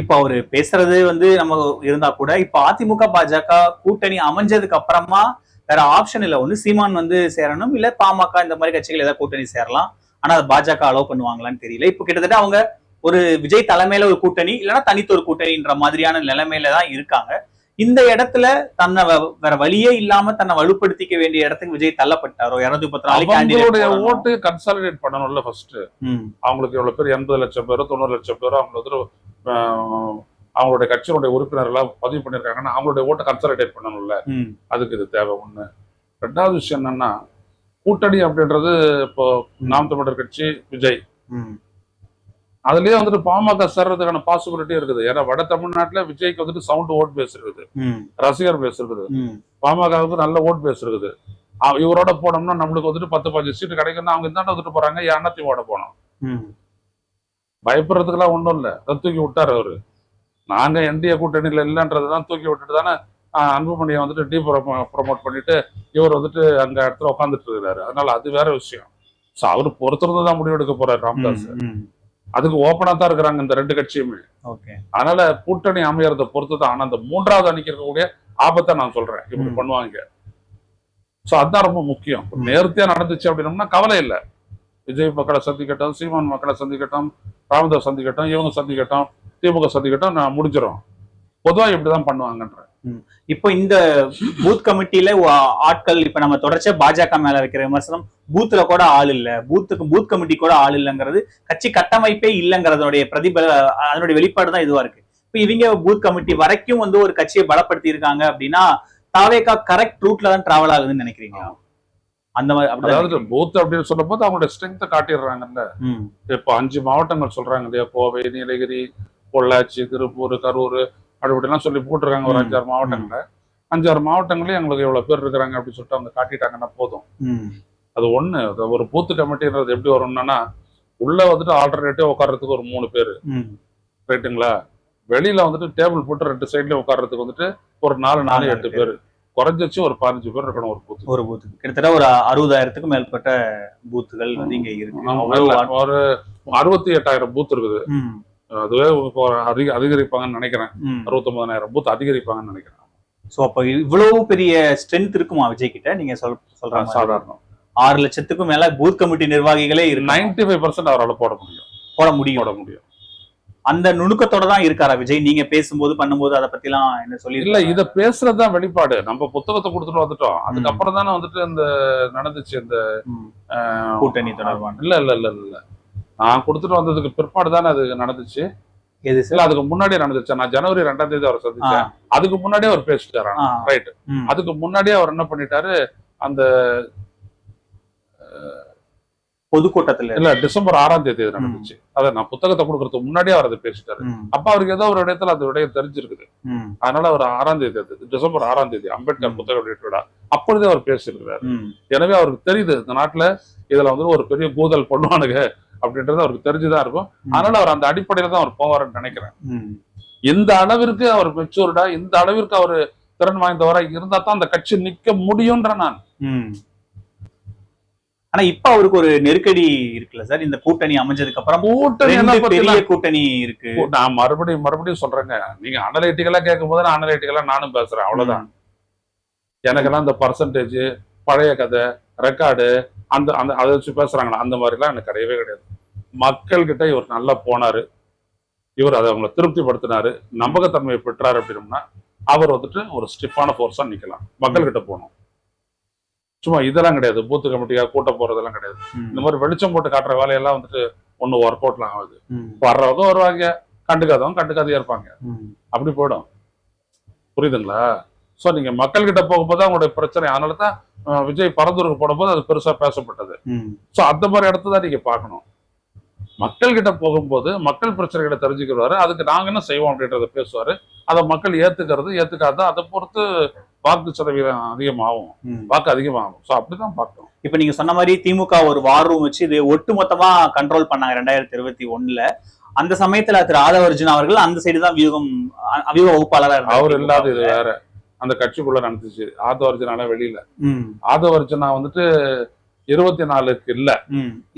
இப்ப அவரு பேசுறது நம்ம இருந்தா கூட இப்ப அதிமுக பாஜக கூட்டணி அமைஞ்சதுக்கு அப்புறமா வேற ஆப்ஷன் இல்ல. ஒண்ணு சீமான் சேரணும், இல்ல பாமக இந்த மாதிரி கட்சிகள் ஏதாவது கூட்டணி சேரலாம். ஆனா அது பாஜக அலோவ் பண்ணுவாங்களான்னு தெரியல. இப்ப கிட்டத்தட்ட அவங்க ஒரு விஜய் தலைமையில ஒரு கூட்டணி இல்லைன்னா தனித்தொரு கூட்டணின்ற மாதிரியான நிலைமையில தான் இருக்காங்க. இந்த இடத்துல தன்னை வேற வழியே இல்லாம தன்னை வலுப்படுத்திக்க வேண்டிய இடத்துக்கு விஜய் தள்ளப்பட்டாரோ? 234 ஓட்டு கன்சாலிடேட் பண்ணணும்ல ஃபர்ஸ்ட். அவங்களுக்கு எவ்வளவு பேர் 80 லட்சம் பேரோ 90 லட்சம் பேரோ அவங்க அவங்களுடைய கட்சியினுடைய உறுப்பினர்களாக பதிவு பண்ணிருக்காங்கன்னா அவங்களுடைய ஓட்டை கன்சாலிடேட் பண்ணணும்ல. அதுக்கு இது தேவை. ஒண்ணு. 2வது விஷயம் என்னன்னா, கூட்டணி அப்படின்றது இப்போ நாம் தமிழர் கட்சி விஜய், அதுலயே வந்துட்டு பாமக சேர்றதுக்கான பாசிபிலிட்டி இருக்குது. ஏன்னா வட தமிழ்நாட்டுல விஜய்க்கு வந்துட்டு சவுண்ட் ஓட் பேஸ் இருக்குது, ரசிகர் பேஸ் இருக்குது, பாமகவுக்கு நல்ல ஓட் பேஸ் இருக்குது. இவரோட போனோம்னா நம்மளுக்கு வந்துட்டு 10-15 சீட்டு கிடைக்கும்னா அவங்க இந்தாண்ட வந்துட்டு போறாங்க, அதிமுக போனோம். பயப்படுறதுக்கெல்லாம் ஒண்ணும் இல்ல, தூக்கி விட்டாரு அவரு. நாங்க என்டிஏ கூட்டணியில இல்லைன்றதுதான் தூக்கி விட்டுட்டு தானே அன்புமணியை வந்துட்டு ப்ரொமோட் பண்ணிட்டு இவர் வந்துட்டு அங்க இடத்துல உட்காந்துட்டு இருக்கிறாரு. அதனால அது வேற விஷயம். சோ அவரு பொறுத்திருந்துதான் முடிவெடுக்க போறாரு ராமதாஸ். அதுக்கு ஓப்பனா தான் இருக்கிறாங்க இந்த 2 கட்சியுமே. அதனால கூட்டணி அமையறதை பொறுத்துதான். ஆனா அந்த 3வது அணிக்கு இருக்கக்கூடிய ஆபத்தை நான் சொல்றேன், இப்படி பண்ணுவாங்க. சோ அதுதான் ரொம்ப முக்கியம். நேர்த்தியா நடந்துச்சு அப்படின்னோம்னா கவலை இல்லை. விஜய் மக்களை சந்திக்கட்டும், சீமான் மக்களை சந்திக்கட்டும், ராமதாஸ் சந்திக்கட்டும், இவங்க சந்திக்கட்டும், திமுக சந்திக்கட்டும், நான் முடிஞ்சிடும். பொதுவா இப்படிதான் பண்ணுவாங்கன்ற. இப்போ இந்த பூத் கமிட்டியில ஆட்கள் இப்ப நம்ம தொடர்ச்சியா பாஜக மேல வைக்கிற விமர்சனம், பூத்துல கூட ஆள் இல்ல, பூத் கமிட்டி கூட ஆள் இல்லைங்கிறது, கட்சி கட்டமைப்பே இல்லைங்கிறதோடைய அதனுடைய வெளிப்பாடு தான் இதுவா இருக்கு. இப்ப இவங்க பூத் கமிட்டி வரைக்கும் ஒரு கட்சியை பலப்படுத்தி இருக்காங்க அப்படின்னா தாவேகா கரெக்ட் ரூட்ல தான் டிராவல் ஆகுதுன்னு நினைக்கிறீங்க? அந்த மாதிரி அதாவது பூத் அப்படின்னு சொல்லும் போது அவங்களோட ஸ்ட்ரென்த்தை காட்டிடுறாங்கல்ல. இப்போ 5 மாவட்டங்கள் சொல்றாங்க இல்லையா, கோவை, நீலகிரி, பொள்ளாச்சி, திருப்பூர், கரூர் அப்படிலாம் சொல்லி போட்டிருக்காங்க ஒரு 5-6 மாவட்டங்கள்ல. 5-6 மாவட்டங்களையும் எங்களுக்கு இவ்வளவு பேர் இருக்கிறாங்க அப்படின்னு சொல்லிட்டு அவங்க காட்டிட்டாங்கன்னா போதும். அது ஒண்ணு. ஒரு பூத்து கமிட்டின்றது எப்படி வரும்னா, உள்ள வந்துட்டு ஆல்டர்னேட்டிவ் உட்கார்றதுக்கு ஒரு 3 பேர், ரைட்டுங்களா? வெளியில வந்துட்டு டேபிள் போட்டு 2 சைட்லயும் உட்கார்றதுக்கு வந்துட்டு ஒரு 4-8 பேர், குறைஞ்சிச்சு ஒரு 15 பேர் இருக்கணும் ஒரு பூத்து. கிட்டத்தட்ட ஒரு 60,000க்கும் மேற்பட்ட பூத்துகள் வந்து இங்க இருக்கு. ஒரு 68,000 பூத் இருக்குது. அதுவே அதிகரிப்பாங்கன்னு நினைக்கிறேன். 69,000 பூத் அதிகரிப்பாங்கன்னு நினைக்கிறேன். சோ அப்ப இவ்வளவு பெரிய ஸ்ட்ரென்த் இருக்குமா விஜய் கிட்ட? நீங்க சொல்ற சாதாரணம் 6 லட்சத்துக்கும் மேல பூத் கமிட்டி நிர்வாகிகளே இருக்கு. 95% அவரால் போட முடியும். அந்த நுணுக்கத்தோட தான் இருக்காரா விஜய்? நீங்க பேசும்போது பண்ணும்போது அதை பத்தி எல்லாம் என்ன சொல்லி? இல்ல, இத பேசுறதுதான் வெளிப்பாடு. நம்ம புத்தகத்தை கொடுத்துட்டு வந்துட்டோம். அதுக்கப்புறம் தானே வந்துட்டு இந்த நடந்துச்சு இந்த கூட்டணி தொடர்பான. இல்ல நான் கொடுத்துட்டு வந்ததுக்கு பிற்பாடு தானே அது நடந்துச்சு. அதுக்கு முன்னாடியே நடந்துச்சு. நான் ஜனவரி 2ஆம் தேதி அவரை சந்திச்சேன். அதுக்கு முன்னாடியே அவர் பேசிட்டாரு. ரைட். அதுக்கு முன்னாடியே அவர் என்ன பண்ணிட்டாரு, அந்த பொதுக்கூட்டத்துல இல்ல டிசம்பர் 6ஆம் தேதி நடந்துச்சு. அத நான் புத்தகத்தை கொடுக்கறதுக்கு முன்னாடியே அவர் அதை பேசிட்டாரு. அப்ப அவருக்கு ஏதோ ஒரு இடத்துல அந்த விடயம் தெரிஞ்சிருக்குது. அதனால அவர் 6ஆம் தேதி, டிசம்பர் 6ஆம் தேதி அம்பேத்கர் புத்தக வெளியீட்டு அப்பொழுதே அவர் பேசியிருக்கிறாரு. எனவே அவருக்கு தெரியுது இந்த நாட்டுல இதுல வந்து ஒரு பெரிய கூதல் பண்ணுவானுங்க அப்படின்றது அவருக்கு தெரிஞ்சுதான் இருக்கும். அதனால அவர் அந்த அடிப்படையில தான் அவர் போவாருன்னு நினைக்கிறேன். இந்த அளவிற்கு அவர் மெச்சூர்டா, இந்த அளவிற்கு அவர் திறன் வாய்ந்தவரா இருந்தா தான் அந்த கட்சி நிக்க முடியும்ன்ற நான். ஆனா இப்ப அவருக்கு ஒரு நெருக்கடி இருக்குல்ல சார், இந்த கூட்டணி அமைஞ்சதுக்கு அப்புறம் பெரிய கூட்டணி இருக்கு. நான் மறுபடியும் சொல்றேங்க, நீங்க அனலைட்டிக்கலா கேட்கும் போது அனலைட்டிக்கலா நானும் பேசுறேன், அவ்வளவுதான். எனக்கெல்லாம் இந்த பர்சன்டேஜ், பழைய கதை, ரெக்கார்டு, அந்த அந்த அதை வச்சு பேசுறாங்களா, அந்த மாதிரி எல்லாம் எனக்கு கிடையவே கிடையாது. மக்கள் கிட்ட இவர் நல்லா போனாரு, இவர் அதை அவங்களை திருப்திப்படுத்தினாரு, நம்பகத்தன்மையை பெற்றாரு அப்படின்னா அவர் வந்துட்டு ஒரு ஸ்டிஃபான போர்ஸா நிக்கலாம். மக்கள் கிட்ட போகணும். சும்மா இதெல்லாம் கிடையாது, பூத்து கமிட்டியா கூட்ட போறதெல்லாம் கிடையாது. இந்த மாதிரி வெளிச்சம் போட்டு காட்டுற வேலையெல்லாம் வந்துட்டு ஒண்ணு ஒர்க் அவுட்லாம் ஆகுது. வர்றவங்க வருவாங்க, கண்டுக்காதவங்க கண்டுக்காதையா இருப்பாங்க, அப்படி போயிடும். புரியுதுங்களா? சோ நீங்க மக்கள் கிட்ட போகும்போது அவங்களுடைய பிரச்சனை. அதனாலதான் விஜய் பரந்தூருக்கு போடும்போது அது பெருசா பேசப்பட்டது. சோ அந்த மாதிரி இடத்தான் நீங்க பாக்கணும். மக்கள் கிட்ட போகும்போது மக்கள் பிரச்சனைகளை தெரிஞ்சுக்கிறாரு, அதுக்கு நாங்க என்ன செய்வோம் அப்படின்றத பேசுவாரு. அதை மக்கள் ஏத்துக்காது, அதை பொறுத்து வாக்கு சதவீதம் அதிகமாகும், வாக்கு அதிகமாகும். சோ அப்படிதான் பார்க்கணும். இப்ப நீங்க சொன்ன மாதிரி திமுக ஒரு வார் ரூம் வச்சு இது ஒட்டுமொத்தமா கண்ட்ரோல் பண்ணாங்க 2021. அந்த சமயத்துல திரு ஆதவர்ஜுனா அவர்கள் அந்த சைடு தான் வியூக வகுப்பாளராக அவர் இல்லாத இது வேற அந்த கட்சிக்குள்ள நடந்துச்சு. ஆதவர்ஜுனா வெளியில, ஆதவர்ஜுனா வந்துட்டு 24க்கு இல்ல,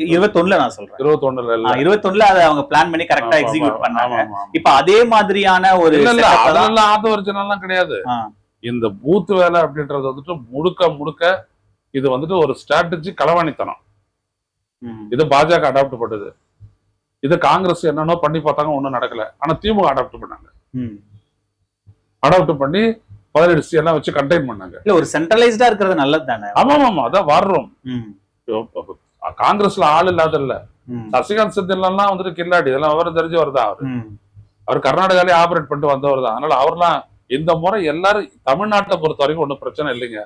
21ல நான் சொல்றேன். 21ல இல்ல, 21ல அதை அவங்க பிளான் பண்ணி கரெக்டா எக்ஸிக்யூட் பண்ணாங்க. இப்ப அதே மாதிரியான ஒரு அதெல்லாம் ஆதவர்ஜுனா எல்லாம் கிடையாது. இந்த பூத் வேலை அப்படின்றது வந்துட்டு முழுக்க இது வந்துட்டு ஒரு ஸ்ட்ராட்டஜி களவாணித்தனம். இது பாஜக அடாப்ட் பண்ணது. இது காங்கிரஸ் என்னன்னோ பண்ணி பார்த்தாங்க, ஒண்ணும் நடக்கல. ஆனா திமுக அடாப்ட் பண்ணாங்க. அடாப்ட் பண்ணி 17 சீட் எல்லாம் வச்சு கண்டெயின் பண்ணாங்க. இல்ல ஒரு சென்ட்ரலைஸ்டா இருக்கிறது நல்லது தானே? ஆமா அதான் வர்றோம். காங்கிரஸ்ல ஆள் இல்லாத இல்ல, சசிகாந்த் செந்தில்லாம் வந்துட்டு கில்லாடி, இதெல்லாம் விவரம் தெரிஞ்சு வருதா. அவர் கர்நாடகாலே ஆபரேட் பண்ணிட்டு வந்தவர் தான். அதனால அவர்லாம் இந்த முறை எல்லாரும் தமிழ்நாட்டை பொறுத்த வரைக்கும் ஒன்றும் பிரச்சனை இல்லைங்க.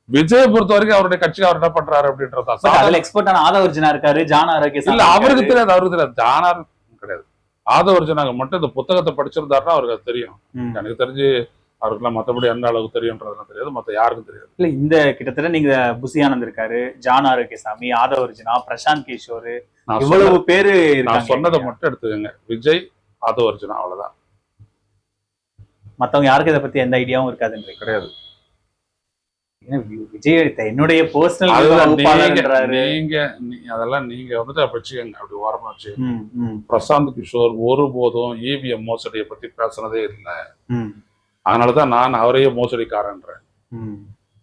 விஜய் பொறுத்த வரைக்கும் அவருடைய கட்சி அவர் என்ன பண்றாரு அப்படின்றதான். எக்ஸ்பர்ட் ஆதவர்ஜுனா இருக்காரு, ஜான் ஆரோக்கிய இல்ல அவருக்கு தெரியாது, ஜான் ஆரோக்கியம் கிடையாது. ஆதவர்ஜுனாங்க மட்டும் இந்த புத்தகத்தை படிச்சிருந்தாருன்னா அவருக்கு தெரியும். எனக்கு தெரிஞ்சு அவருக்குலாம் மற்றபடி எந்த அளவுக்கு தெரியும்ன்றதுலாம் தெரியாது, மற்ற யாருக்கும் தெரியாது. இல்ல இந்த கிட்டத்தட்ட நீங்க புசி ஆனந்த் இருக்காரு, ஜான் ஆரோக்கியசாமி, ஆதவர்ஜுனா, பிரசாந்த் கிஷோர், இவ்வளவு பேரு. நான் சொன்னதை மட்டும் எடுத்துக்கோங்க, விஜய், ஆதவர்ஜுனா, அவ்வளவுதான். மத்தவங்க யாருக்கு இதை பத்தி எந்த ஐடியாவும் இருக்காதுன்ற கிடையாது. விஜய் என்னுடைய பர்சனல் நீங்க அதெல்லாம் நீங்க வந்துட்டு வச்சுக்கோங்க, அப்படி ஓரமா வச்சு. பிரசாந்த் கிஷோர் ஒருபோதும் இவிஎம் மோசடியை பத்தி பேசுனதே இல்லை. அதனாலதான் நான் அவரையே மோசடிக்காரன்றேன்.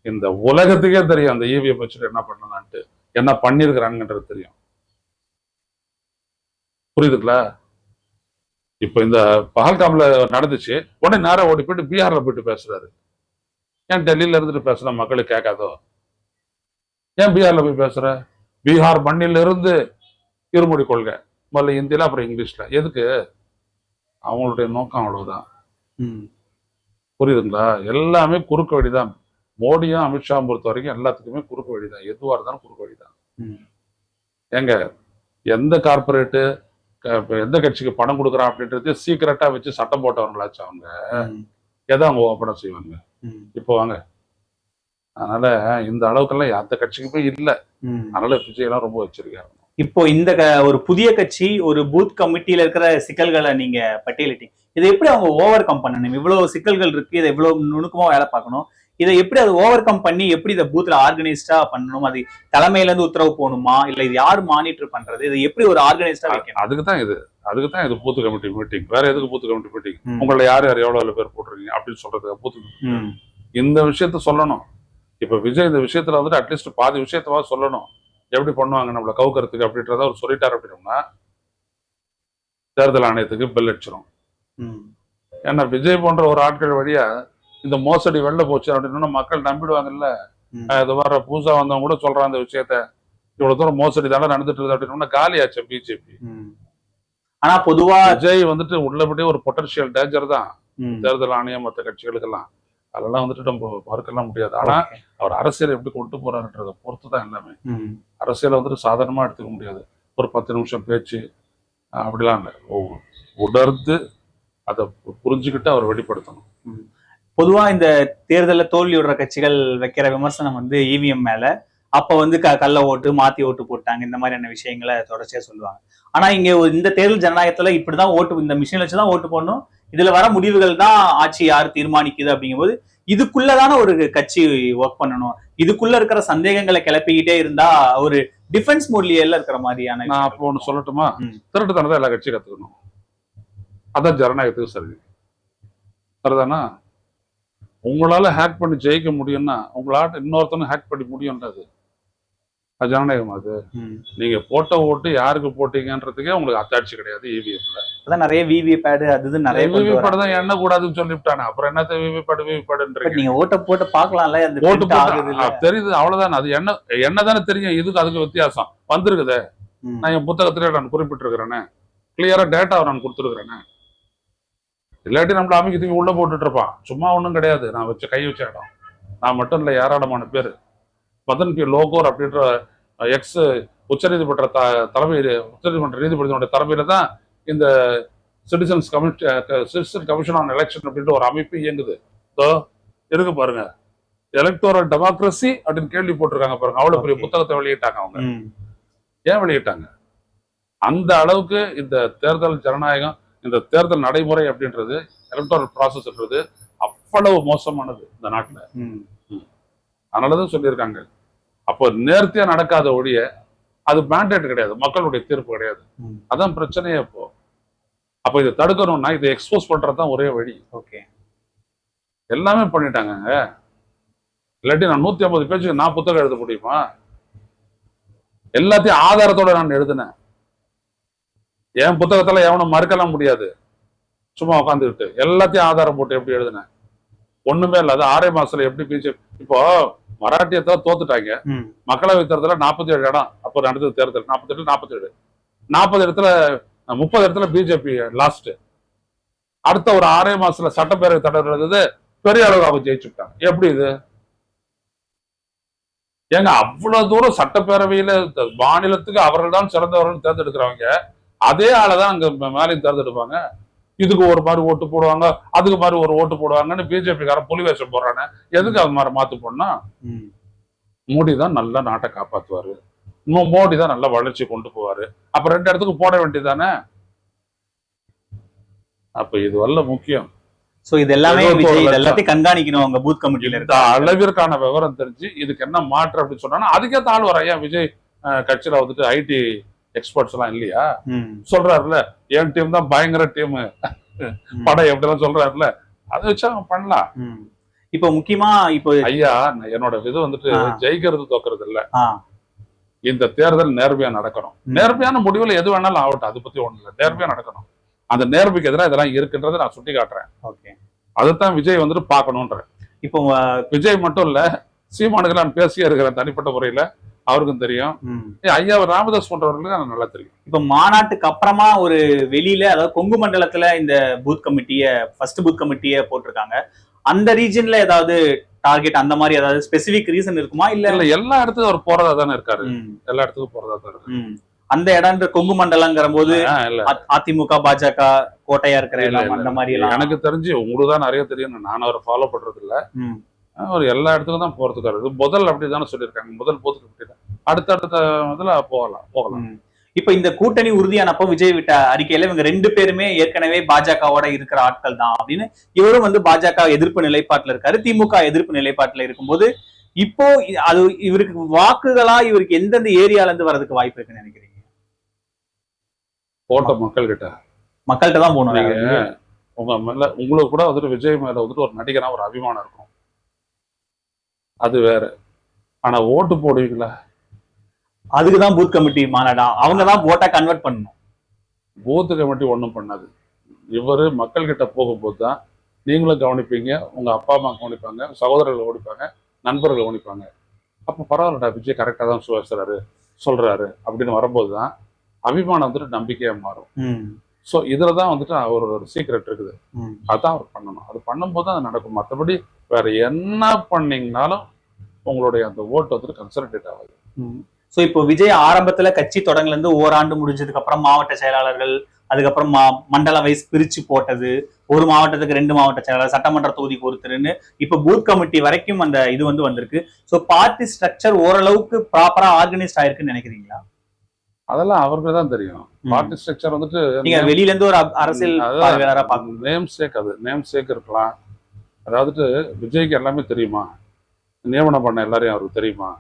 இந்த உலகத்துக்கே தெரியும் அந்த இவிஎம் வச்சுட்டு என்ன பண்ணலான்ட்டு, என்ன பண்ணிருக்கிறாங்கன்றது தெரியும். புரியுதுங்களா? இப்ப இந்த பஹல்காம்ல நடந்துச்சு, உடனே நேரம் ஓடி போயிட்டு பீகார்ல போயிட்டு பேசுறாரு. ஏன் டெல்லியில இருந்துட்டு பேசுற மக்களுக்கு கேட்காதோ? ஏன் பீகார்ல போய் பேசுற? பீகார் மண்ணில இருந்து இருமொழி கொள்கை, முதல்ல ஹிந்தியில அப்புறம் இங்கிலீஷ்ல. எதுக்கு? அவங்களுடைய நோக்கம் அவ்வளவுதான். புரியுதுங்களா? எல்லாமே குறுக்கு வழிதான். மோடியும் அமித்ஷாவும் பொறுத்த வரைக்கும் எல்லாத்துக்குமே குறுக்கு வழிதான். எதுவா இருந்தாலும் குறுக்கு வழிதான். எங்க எந்த கார்பரேட்டு எந்த கட்சிக்கு பணம் கொடுக்குறான் அப்படின்றது சீக்கிரட்டா வச்சு சட்டம் போட்டவங்களாச்சும் அவங்க எதை அவங்க ஓப்பனா செய்வாங்க? இப்போ வாங்க. அதனால இந்த அளவுக்கெல்லாம் எந்த கட்சிக்குமே இல்லை. அதனால விஜய் எல்லாம் ரொம்ப வச்சிருக்காரு. இப்போ இந்த ஒரு புதிய கட்சி ஒரு பூத் கமிட்டியில இருக்கிற சிக்கல்களை நீங்க பட்டியலிட்டீங்க. இதை எப்படி அவங்க ஓவர் கம் பண்ணணும்? இவ்வளவு சிக்கல்கள் இருக்கு, இதை இவ்வளவு நுணுக்கமா வேலை பார்க்கணும். இதை எப்படி அதை ஓவர் கம் பண்ணி எப்படி இதை பூத்ல ஆர்கனைஸ்டா பண்ணணும்? அது தலைமையில இருந்து உத்தரவு போகணுமா, இல்ல இது யார் மானிட்டர் பண்றது? இதை எப்படி ஒரு ஆர்கனைஸ்டா வைக்கணும்? அதுக்குதான் இது பூத் கமிட்டி மீட்டிங். வேற எதுக்கு பூத் கமிட்டி மீட்டிங்? உங்களை யார் யார் எவ்வளவு பேர் போட்டிருக்கீங்க அப்படின்னு சொல்றது பூத். இந்த விஷயத்த சொல்லணும். இப்ப விஜய் இந்த விஷயத்துல வந்துட்டு அட்லீஸ்ட் பாதி விஷயத்தவா சொல்லணும். எப்படி பண்ணுவாங்க நம்மளை கவுக்கிறதுக்கு அப்படின்றத அவர் சொல்லிட்டாரு அப்படின்னா தேர்தல் ஆணையத்துக்கு பெல் அடிச்சிடும். ஏன்னா விஜய் போன்ற ஒரு ஆட்கள் வழியா இந்த மோசடி வெளில போச்சு அப்படின்னா மக்கள் நம்பிடுவாங்கல்ல. இது வர பூசா வந்தவங்க கூட சொல்றான் அந்த விஷயத்த, இவ்வளவு தூரம் மோசடி தானே நடந்துட்டு இருக்குது அப்படின்னா காலியாச்சு பிஜேபி. ஆனா பொதுவா விஜய் வந்துட்டு உள்ளபடியே ஒரு பொட்டன்ஷியல் டேஞ்சர் தான் தேர்தல் ஆணையம் மற்ற கட்சிகளுக்கெல்லாம். அதெல்லாம் வந்துட்டு நம்ம மறுக்கலாம் முடியாது. ஆனா அவர் அரசியல் எப்படி கொண்டு போறாருன்றதை பொறுத்துதான் எல்லாமே. அரசியலை வந்துட்டு சாதாரணமா எடுத்துக்க முடியாது. ஒரு 10 நிமிஷம் பேச்சு அப்படிலாம் இல்லை. உணர்ந்து அதை புரிஞ்சுக்கிட்டு அவர் வெளிப்படுத்தணும். பொதுவா இந்த தேர்தலில் தோல்வி விடுற கட்சிகள் வைக்கிற விமர்சனம் வந்து இவிஎம் மேல. அப்ப வந்து கள்ள ஓட்டு மாத்தி ஓட்டு போட்டாங்க, இந்த மாதிரியான விஷயங்களை தொடர்ச்சியா சொல்லுவாங்க. ஆனா இங்க இந்த தேர்தல் ஜனநாயகத்துல இப்படிதான் ஓட்டு, இந்த மிஷின் வச்சுதான் ஓட்டு போடணும், இதுல வர முடிவுகள் தான் ஆட்சி யார் தீர்மானிக்குது அப்படிங்கும்போது இதுக்குள்ளதான ஒரு கட்சி ஒர்க் பண்ணணும். இதுக்குள்ள இருக்கிற சந்தேகங்களை கிளப்பிக்கிட்டே இருந்தா ஒரு டிஃபென்ஸ் மோட்லயே இருக்கிற மாதிரியான. நான் அப்போ ஒண்ணு சொல்லட்டுமா? திருட்டுத்தனதான் எல்லா கட்சியும் கத்துக்கணும். அதான் ஜனநாயகத்துக்கு சரி. சரிதானா? உங்களால ஹேக் பண்ணி ஜெயிக்க முடியும்னா உங்களால இன்னொருத்தனும் ஹேக் பண்ணி முடியும்ன்றது அது ஜனநாயகம். அது நீங்க போட்ட ஓட்டு யாருக்கு போட்டீங்கன்றதுக்கே உங்களுக்கு அத்தாட்சி கிடையாது. இவிஎம்ல அதான் நிறைய விவிபேட் அது நிறைய விவிபேட் தான் எண்ண கூடாதுன்னு சொல்லிவிட்டானே. அப்புறம் என்னத்த விவிபேட் நீங்க ஓட்ட போட்டு பாக்கலாம்ல, அந்த ஓட்டு தெரியுது அவ்வளவுதான். அது என்ன தானே தெரியும். இதுக்கு அதுக்கு வித்தியாசம் வந்திருக்குதே. நான் என் புத்தகத்திலே நான் குறிப்பிட்டிருக்கிறேனே, கிளியரா டேட்டாவை நான் கொடுத்துருக்கிறேனே. இல்லாட்டி நம்மள அமைக்க தூக்கி உள்ள போட்டுட்டு இருப்பான். சும்மா ஒன்றும் கிடையாது. நான் கை வச்ச இடம் நான் மட்டும் இல்லை, ஏராளமான பேர். மதன் பி லோகோர் அப்படின்ற எக்ஸ் உச்சநீதிமன்ற உச்சநீதிமன்ற நீதிபதியோட தலைமையில தான் இந்த சிட்டிசன் கமிஷன் ஆன் எலெக்ஷன் அப்படின்ற ஒரு அமைப்பு இயங்குது. இருக்கு பாருங்க, எலக்டோரல் டெமோக்ரஸி அப்படின்னு கேள்வி போட்டிருக்காங்க பாருங்க. அவ்வளவு பெரிய புத்தகத்தை வெளியிட்டாங்க அவங்க. ஏன் வெளியிட்டாங்க? அந்த அளவுக்கு இந்த தேர்தல் ஜனநாயகம், இந்த தேர்தல் நடைமுறை அப்படின்றது, எலக்டோரல் ப்ராசஸ்ன்றது அவ்வளவு மோசமானது இந்த நாட்டுல. அதனாலதான் சொல்லியிருக்காங்க. அப்போ நேர்த்தியா நடக்காத ஒழிய அது மேண்டேட் கிடையாது, மக்களுடைய தீர்ப்பு கிடையாது. அதான் பிரச்சனையே. அப்போ இதை தடுக்கணும்னா இதை எக்ஸ்போஸ் பண்றதுதான் ஒரே வழி. ஓகே, எல்லாமே பண்ணிட்டாங்க. இல்லாட்டி நான் 150 பேஜுக்கு நான் புத்தகம் எழுத முடியுமா? எல்லாத்தையும் ஆதாரத்தோட நான் எழுதினேன். என் புத்தகத்துல எவனும் மறுக்கலாம் முடியாது. சும்மா உட்காந்துக்கிட்டு எல்லாத்தையும் ஆதாரம் போட்டு எப்படி எழுதினேன்? ஒண்ணுமே இல்லை. அது 6 மாசத்துல எப்படி பிஜேபி இப்போ மராட்டியத்தை தோத்துட்டாங்க. மக்களவை தேர்தல 47 இடம் அப்போ நடந்தது தேர்தல். 48 47 40 இடத்துல 30 இடத்துல பிஜேபி லாஸ்ட். அடுத்த ஒரு 6 மாசத்துல சட்டப்பேரவை தடவை பெரிய அளவு அவங்க ஜெயிச்சுட்டாங்க. எப்படி இது? ஏங்க அவ்வளவு தூரம் சட்டப்பேரவையில மாநிலத்துக்கு அவர்கள் தான் சிறந்தவர்கள் தேர்ந்தெடுக்கிறவங்க, அதே ஆளைதான் அங்க மேலையும் தேர்ந்தெடுப்பாங்க. இதுக்கு ஒரு மாதிரி ஓட்டு போடுவாங்க, அதுக்கு மாதிரி ஒரு ஓட்டு போடுவாங்கன்னு பிஜேபி காரன் புலி வேஷம் போடுறானே. எதுக்கு அது மாதிரி மாத்து போனா? மோடி தான் நல்லா நாட்டை காப்பாத்துவாரு, இன்னும் மோடி தான் நல்லா வளர்ச்சி கொண்டு போவாரு. அப்ப 2 இடத்துக்கு போட வேண்டியதானே? அப்ப இது வல்ல முக்கியம். சோ இது எல்லாமே விஜய் எல்லாத்தையும் கண்காணிக்கணும் அவங்க பூத் கமிட்டில. இந்த அளவிற்கான விவரம் தெரிஞ்சு இதுக்கு என்ன மாற்று அப்படின்னு சொன்னா அதுக்கேற்ற ஆள் வர. ஏன் விஜய் கட்சியில வந்துட்டு ஐடி எக்ஸ்பர்ட்ஸ் எல்லாம் இல்லையா? சொல்றாருல என் டீம் தான் பயங்கர டீம் படம் எப்படிலாம் சொல்றாருல, அதை வச்சு அவங்க பண்ணலாம். இப்ப முக்கியமா இப்போ ஐயா என்னோட இது வந்துட்டு ஜெயிக்கிறது தோக்குறது இல்ல. இந்த தேர்தல் நேர்மையா நடக்கணும். நேர்மையான முடிவுல எது வேணாலும் ஆகட்டும், அதை பத்தி ஒண்ணு இல்லை. நேர்மையா நடக்கணும். அந்த நேர்மைக்கு எதிராக இதெல்லாம் இருக்குன்றதை நான் சுட்டி காட்டுறேன். ஓகே, அதைத்தான் விஜய் வந்துட்டு பார்க்கணுன்ற. இப்போ விஜய் மட்டும் இல்ல, சீமானுக்கு நான் பேசியே இருக்கிறேன் தனிப்பட்ட முறையில, அவருக்கும் தெரியும். ஐயா ராமதாஸ் போன்றவர்களுக்கு எனக்கு நல்லா தெரியும். இப்ப மாநாட்டுக்கு அப்புறமா ஒரு வெளியில, அதாவது கொங்கு மண்டலத்துல இந்த பூத் கமிட்டிய ஃபர்ஸ்ட் பூத் கமிட்டிய போட்டிருக்காங்க. அந்த ரீஜன்ல ஏதாவது டார்கெட் அந்த மாதிரி ஏதாவது ஸ்பெசிபிக் ரீசன் இருக்குமா? இல்ல எல்லா இடத்துக்கும் அவர் போறதா தானே இருக்காரு. எல்லா இடத்துக்கும் போறதா தான் இருக்கு. அந்த இடம்ன்ற கொங்கு மண்டலங்கிற போது இல்ல அதிமுக பாஜக கோட்டையா இருக்கிற இல்ல, இடம் இல்ல, அந்த மாதிரி எல்லாம். எனக்கு தெரிஞ்சு உங்களுக்கு தான் நிறைய தெரியும், நான் அவரை ஃபாலோ பண்றது இல்ல. ம். அவர் எல்லா இடத்துக்கும் தான் போறதுக்காரு. இது முதல் அப்படிதானே சொல்லியிருக்காங்க, முதல் போதுக்கு அப்படிதான். அடுத்தடுத்த இதுல போகலாம். இப்ப இந்த கூட்டணி உறுதியானப்போ விஜய் விட்ட அறிக்கையில இவங்க 2 பேருமே ஏற்கனவே பாஜகவோட இருக்கிற ஆட்கள் தான் அப்படின்னு, இவரும் வந்து பாஜக எதிர்ப்பு நிலைப்பாட்டுல இருக்காரு, திமுக எதிர்ப்பு நிலைப்பாட்டுல இருக்கும்போது இப்போ அது இவருக்கு வாக்குகளா இவருக்கு எந்தெந்த ஏரியால இருந்து வர்றதுக்கு வாய்ப்பு இருக்குன்னு நினைக்கிறீங்க? போட்ட மக்கள் கிட்ட மக்கள்கிட்ட தான் போகணும். நீங்க உங்க மேல உங்களுக்கு கூட வந்துட்டு விஜய் மேல வந்துட்டு ஒரு நடிகனா ஒரு அபிமானம் இருக்கும், அது வேற. ஆனா ஓட்டு போடுவீங்களா? அதுக்குதான் பூத் கமிட்டி மாநாடா, அவங்க தான் ஓட்டா கன்வெர்ட் பண்ணணும். பூத்து கமிட்டி ஒன்றும் பண்ணாது. இவரு மக்கள் கிட்ட போகும்போது தான் நீங்களும் கவனிப்பீங்க, உங்க அப்பா அம்மா கவனிப்பாங்க, சகோதரர்கள் கவனிப்பாங்க, நண்பர்கள் கவனிப்பாங்க. அப்போ பரவாயில்லடா விஜய் கரெக்டாக தான் பேசுறாரு சொல்றாரு அப்படின்னு வரும்போது தான் அபிமானம் வந்துட்டு நம்பிக்கையா மாறும். ஸோ இதுல தான் வந்துட்டு ஒரு சீக்ரெட் இருக்குது. அதான் அவர் பண்ணணும். அது பண்ணும்போது தான் அது நடக்கும். மற்றபடி வேற என்ன பண்ணீங்கனாலும் உங்களுடைய அந்த ஓட்டு வந்துட்டு கன்சல்டேட் ஆகுது. ஸோ இப்போ விஜய் ஆரம்பத்துல கட்சி தொடங்கல இருந்து ஓராண்டு முடிஞ்சதுக்கு அப்புறம் மாவட்ட செயலாளர்கள், அதுக்கப்புறம் மண்டல வைஸ் பிரிச்சு போட்டது, ஒரு மாவட்டத்துக்கு 2 மாவட்ட செயலாளர், சட்டமன்ற தொகுதிக்கு ஒருத்தருன்னு இப்ப பூத் கமிட்டி வரைக்கும் அந்த இது வந்து வந்திருக்கு. ஸோ பார்ட்டி ஸ்ட்ரக்சர் ஓரளவுக்கு ப்ராப்பரா ஆர்கனைஸ்ட் ஆயிருக்குன்னு நினைக்கிறீங்களா? அதெல்லாம் அவருக்கு தான் தெரியும். பார்ட்டி ஸ்ட்ரக்சர் வந்துட்டு நீங்க வெளியில இருந்து ஒரு அரசியல் பார்வையாளரா பார்க்கணும். நேம் சேக், அது நேம் சேக் இருக்கலாம். அதாவது விஜய்க்கு எல்லாமே தெரியுமா? நியமனம் பண்ண எல்லாரையும் அவருக்கு தெரியுமா?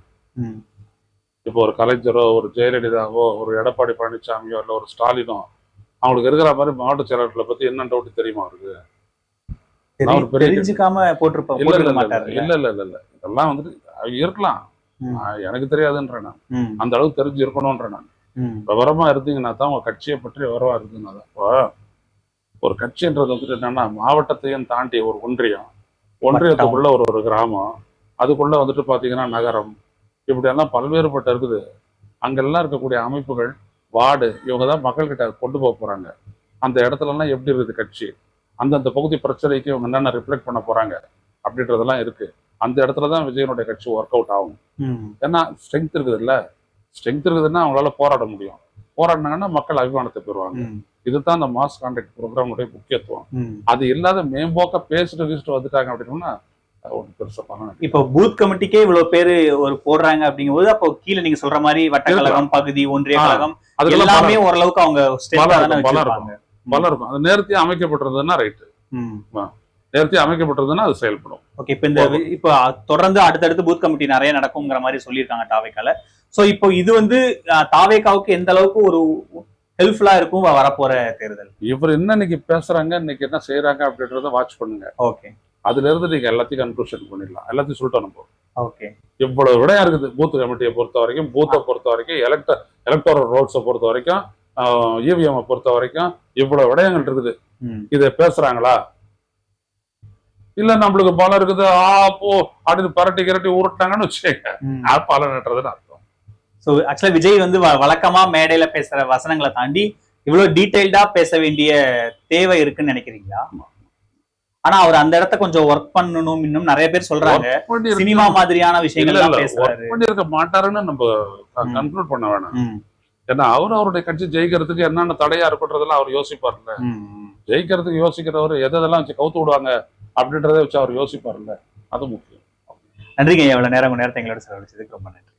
இப்போ ஒரு கலைஞரோ, ஒரு ஜெயலலிதாவோ, ஒரு எடப்பாடி பழனிசாமியோ, இல்லை ஒரு ஸ்டாலினோ, அவங்களுக்கு இருக்கிற மாதிரி மாவட்ட செயலாளர்களை பத்தி என்ன டவுட் தெரியுமா அவருக்கு? தெரிஞ்சுக்காம போட்டிருப்போம். இல்ல இதெல்லாம் வந்துட்டு இருக்கலாம், எனக்கு தெரியாதுன்றேன் நான். அந்த அளவுக்கு தெரிஞ்சு இருக்கணும்ன்றேன் நான். விவரமா இருந்தீங்கன்னா தான் உங்க கட்சியை பற்றி விவரமா இருக்குதுன்னா தான். இப்போ ஒரு கட்சின்றது வந்துட்டு என்னன்னா மாவட்டத்தையும் தாண்டி ஒரு ஒன்றியத்துக்குள்ள ஒரு கிராமம், அதுக்குள்ள வந்துட்டு பாத்தீங்கன்னா நகரம், இப்படியெல்லாம் பல்வேறுபட்ட இருக்குது. அங்கெல்லாம் இருக்கக்கூடிய அமைப்புகள், வார்டு, இவங்க தான் மக்கள்கிட்ட கொண்டு போக போறாங்க. அந்த இடத்துலலாம் எப்படி இருக்குது கட்சி, அந்தந்த பகுதி பிரச்சனைக்கு இவங்க என்னென்ன ரிஃப்ளெக்ட் பண்ண போறாங்க அப்படின்றதெல்லாம் இருக்கு. அந்த இடத்துல தான் விஜயனுடைய கட்சி ஒர்க் அவுட் ஆகும். ஏன்னா ஸ்ட்ரென்த் இருக்குது இல்ல, ஸ்ட்ரென்த் இருக்குதுன்னா அவங்களால போராட முடியும். போராடினாங்கன்னா மக்கள் அபிமானத்தை பெறுவாங்க. இதுதான் அந்த மாஸ் கான்டாக்ட் ப்ரோக்ராமுடைய முக்கியத்துவம். அது இல்லாத மேம்போக்க பேசிட்டு வந்துட்டாங்க அப்படின்னா பெருசா பண்ணணும். இப்போ பூத் கமிட்டிக்கே இவ்வளவு பேரு ஒரு போடுறாங்க அப்படிங்கும்போது, அப்போ கீழே நீங்க சொல்ற மாதிரி வட்டக்கழகம், பகுதி, ஒன்றிய கழகம், எல்லாமே ஓரளவுக்கு அவங்க பலம் இருக்கும். அது நேர்த்தியா அமைக்கப்பட்டிருந்ததுன்னா ரைட்டு, நேர்த்தியா அமைக்கப்பட்டிருந்ததுன்னா அது செயல்படும். ஓகே. இப்போ தொடர்ந்து அடுத்தடுத்து பூத் கமிட்டி நிறைய நடக்குங்கிற மாதிரி சொல்லியிருக்காங்க தாவேக்கால. சோ இப்போ இது வந்து தாவேக்காவுக்கு எந்த அளவுக்கு ஒரு ஹெல்ப்ஃபுல்லா இருக்கும் வரப்போற தேர்தல்? இவர் என்ன இன்னைக்கு பேசுறாங்க, இன்னைக்கு என்ன செய்யறாங்க அப்படின்றத வாட்ச் பண்ணுங்க. ஓகே. அதுல இருந்து நீங்க எல்லாத்தையும் கன்க்ளூஷன் பண்ணிடலாம். எல்லாத்தையும் சொல்லிட்டோம் நம்ம. ஓகே. இவ்வளவு விடையா இருக்குது பூத் கமிட்டியை பொறுத்த வரைக்கும், பூத்தை பொறுத்த வரைக்கும், எலக்டோரல் ரோட்ஸை பொறுத்த வரைக்கும், இவிஎம் பொறுத்த வரைக்கும் இவ்வளவு விடயங்கள் இருக்குது. இதை பேசுறாங்களா? இல்ல நம்மளுக்கு பலம் இருக்குது போ அப்படின்னு பரட்டி கிரட்டி உருட்டாங்கன்னு வச்சுக்கோங்க, பலம் நட்டுறதுன்னு அர்த்தம். ஸோ ஆக்சுவலா விஜய் வந்து வழக்கமா மேடையில பேசுற வசனங்களை தாண்டி இவ்வளவு டீடைல்டா பேச வேண்டிய தேவை இருக்குன்னு நினைக்கிறீங்களா? ஆனா அவர் அந்த இடத்த கொஞ்சம் ஒர்க் பண்ணணும். இன்னும் நிறைய பேர் சொல்றாங்க சினிமா மாதிரியான விஷயங்கள் பேசுறாரு. பண்ணிருக்க மாட்டாருன்னு நம்ம கன்க்ளூட் பண்ண வேணாம். ஏன்னா அவருடைய கட்சி ஜெயிக்கிறதுக்கு என்னென்ன தடையா இருக்குன்றதெல்லாம் அவர் யோசிப்பார்ல. ஜெயிக்கிறதுக்கு யோசிக்கிறவர் எதெல்லாம் வச்சு கவுத்து விடுவாங்க அப்படின்றத வச்சு அவர் யோசிப்பார்ல, அது முக்கியம். நன்றிங்க. எவ்வளவு நேரத்தை எங்களோட செலவழிச்சதுக்கு ரொம்ப நன்றி.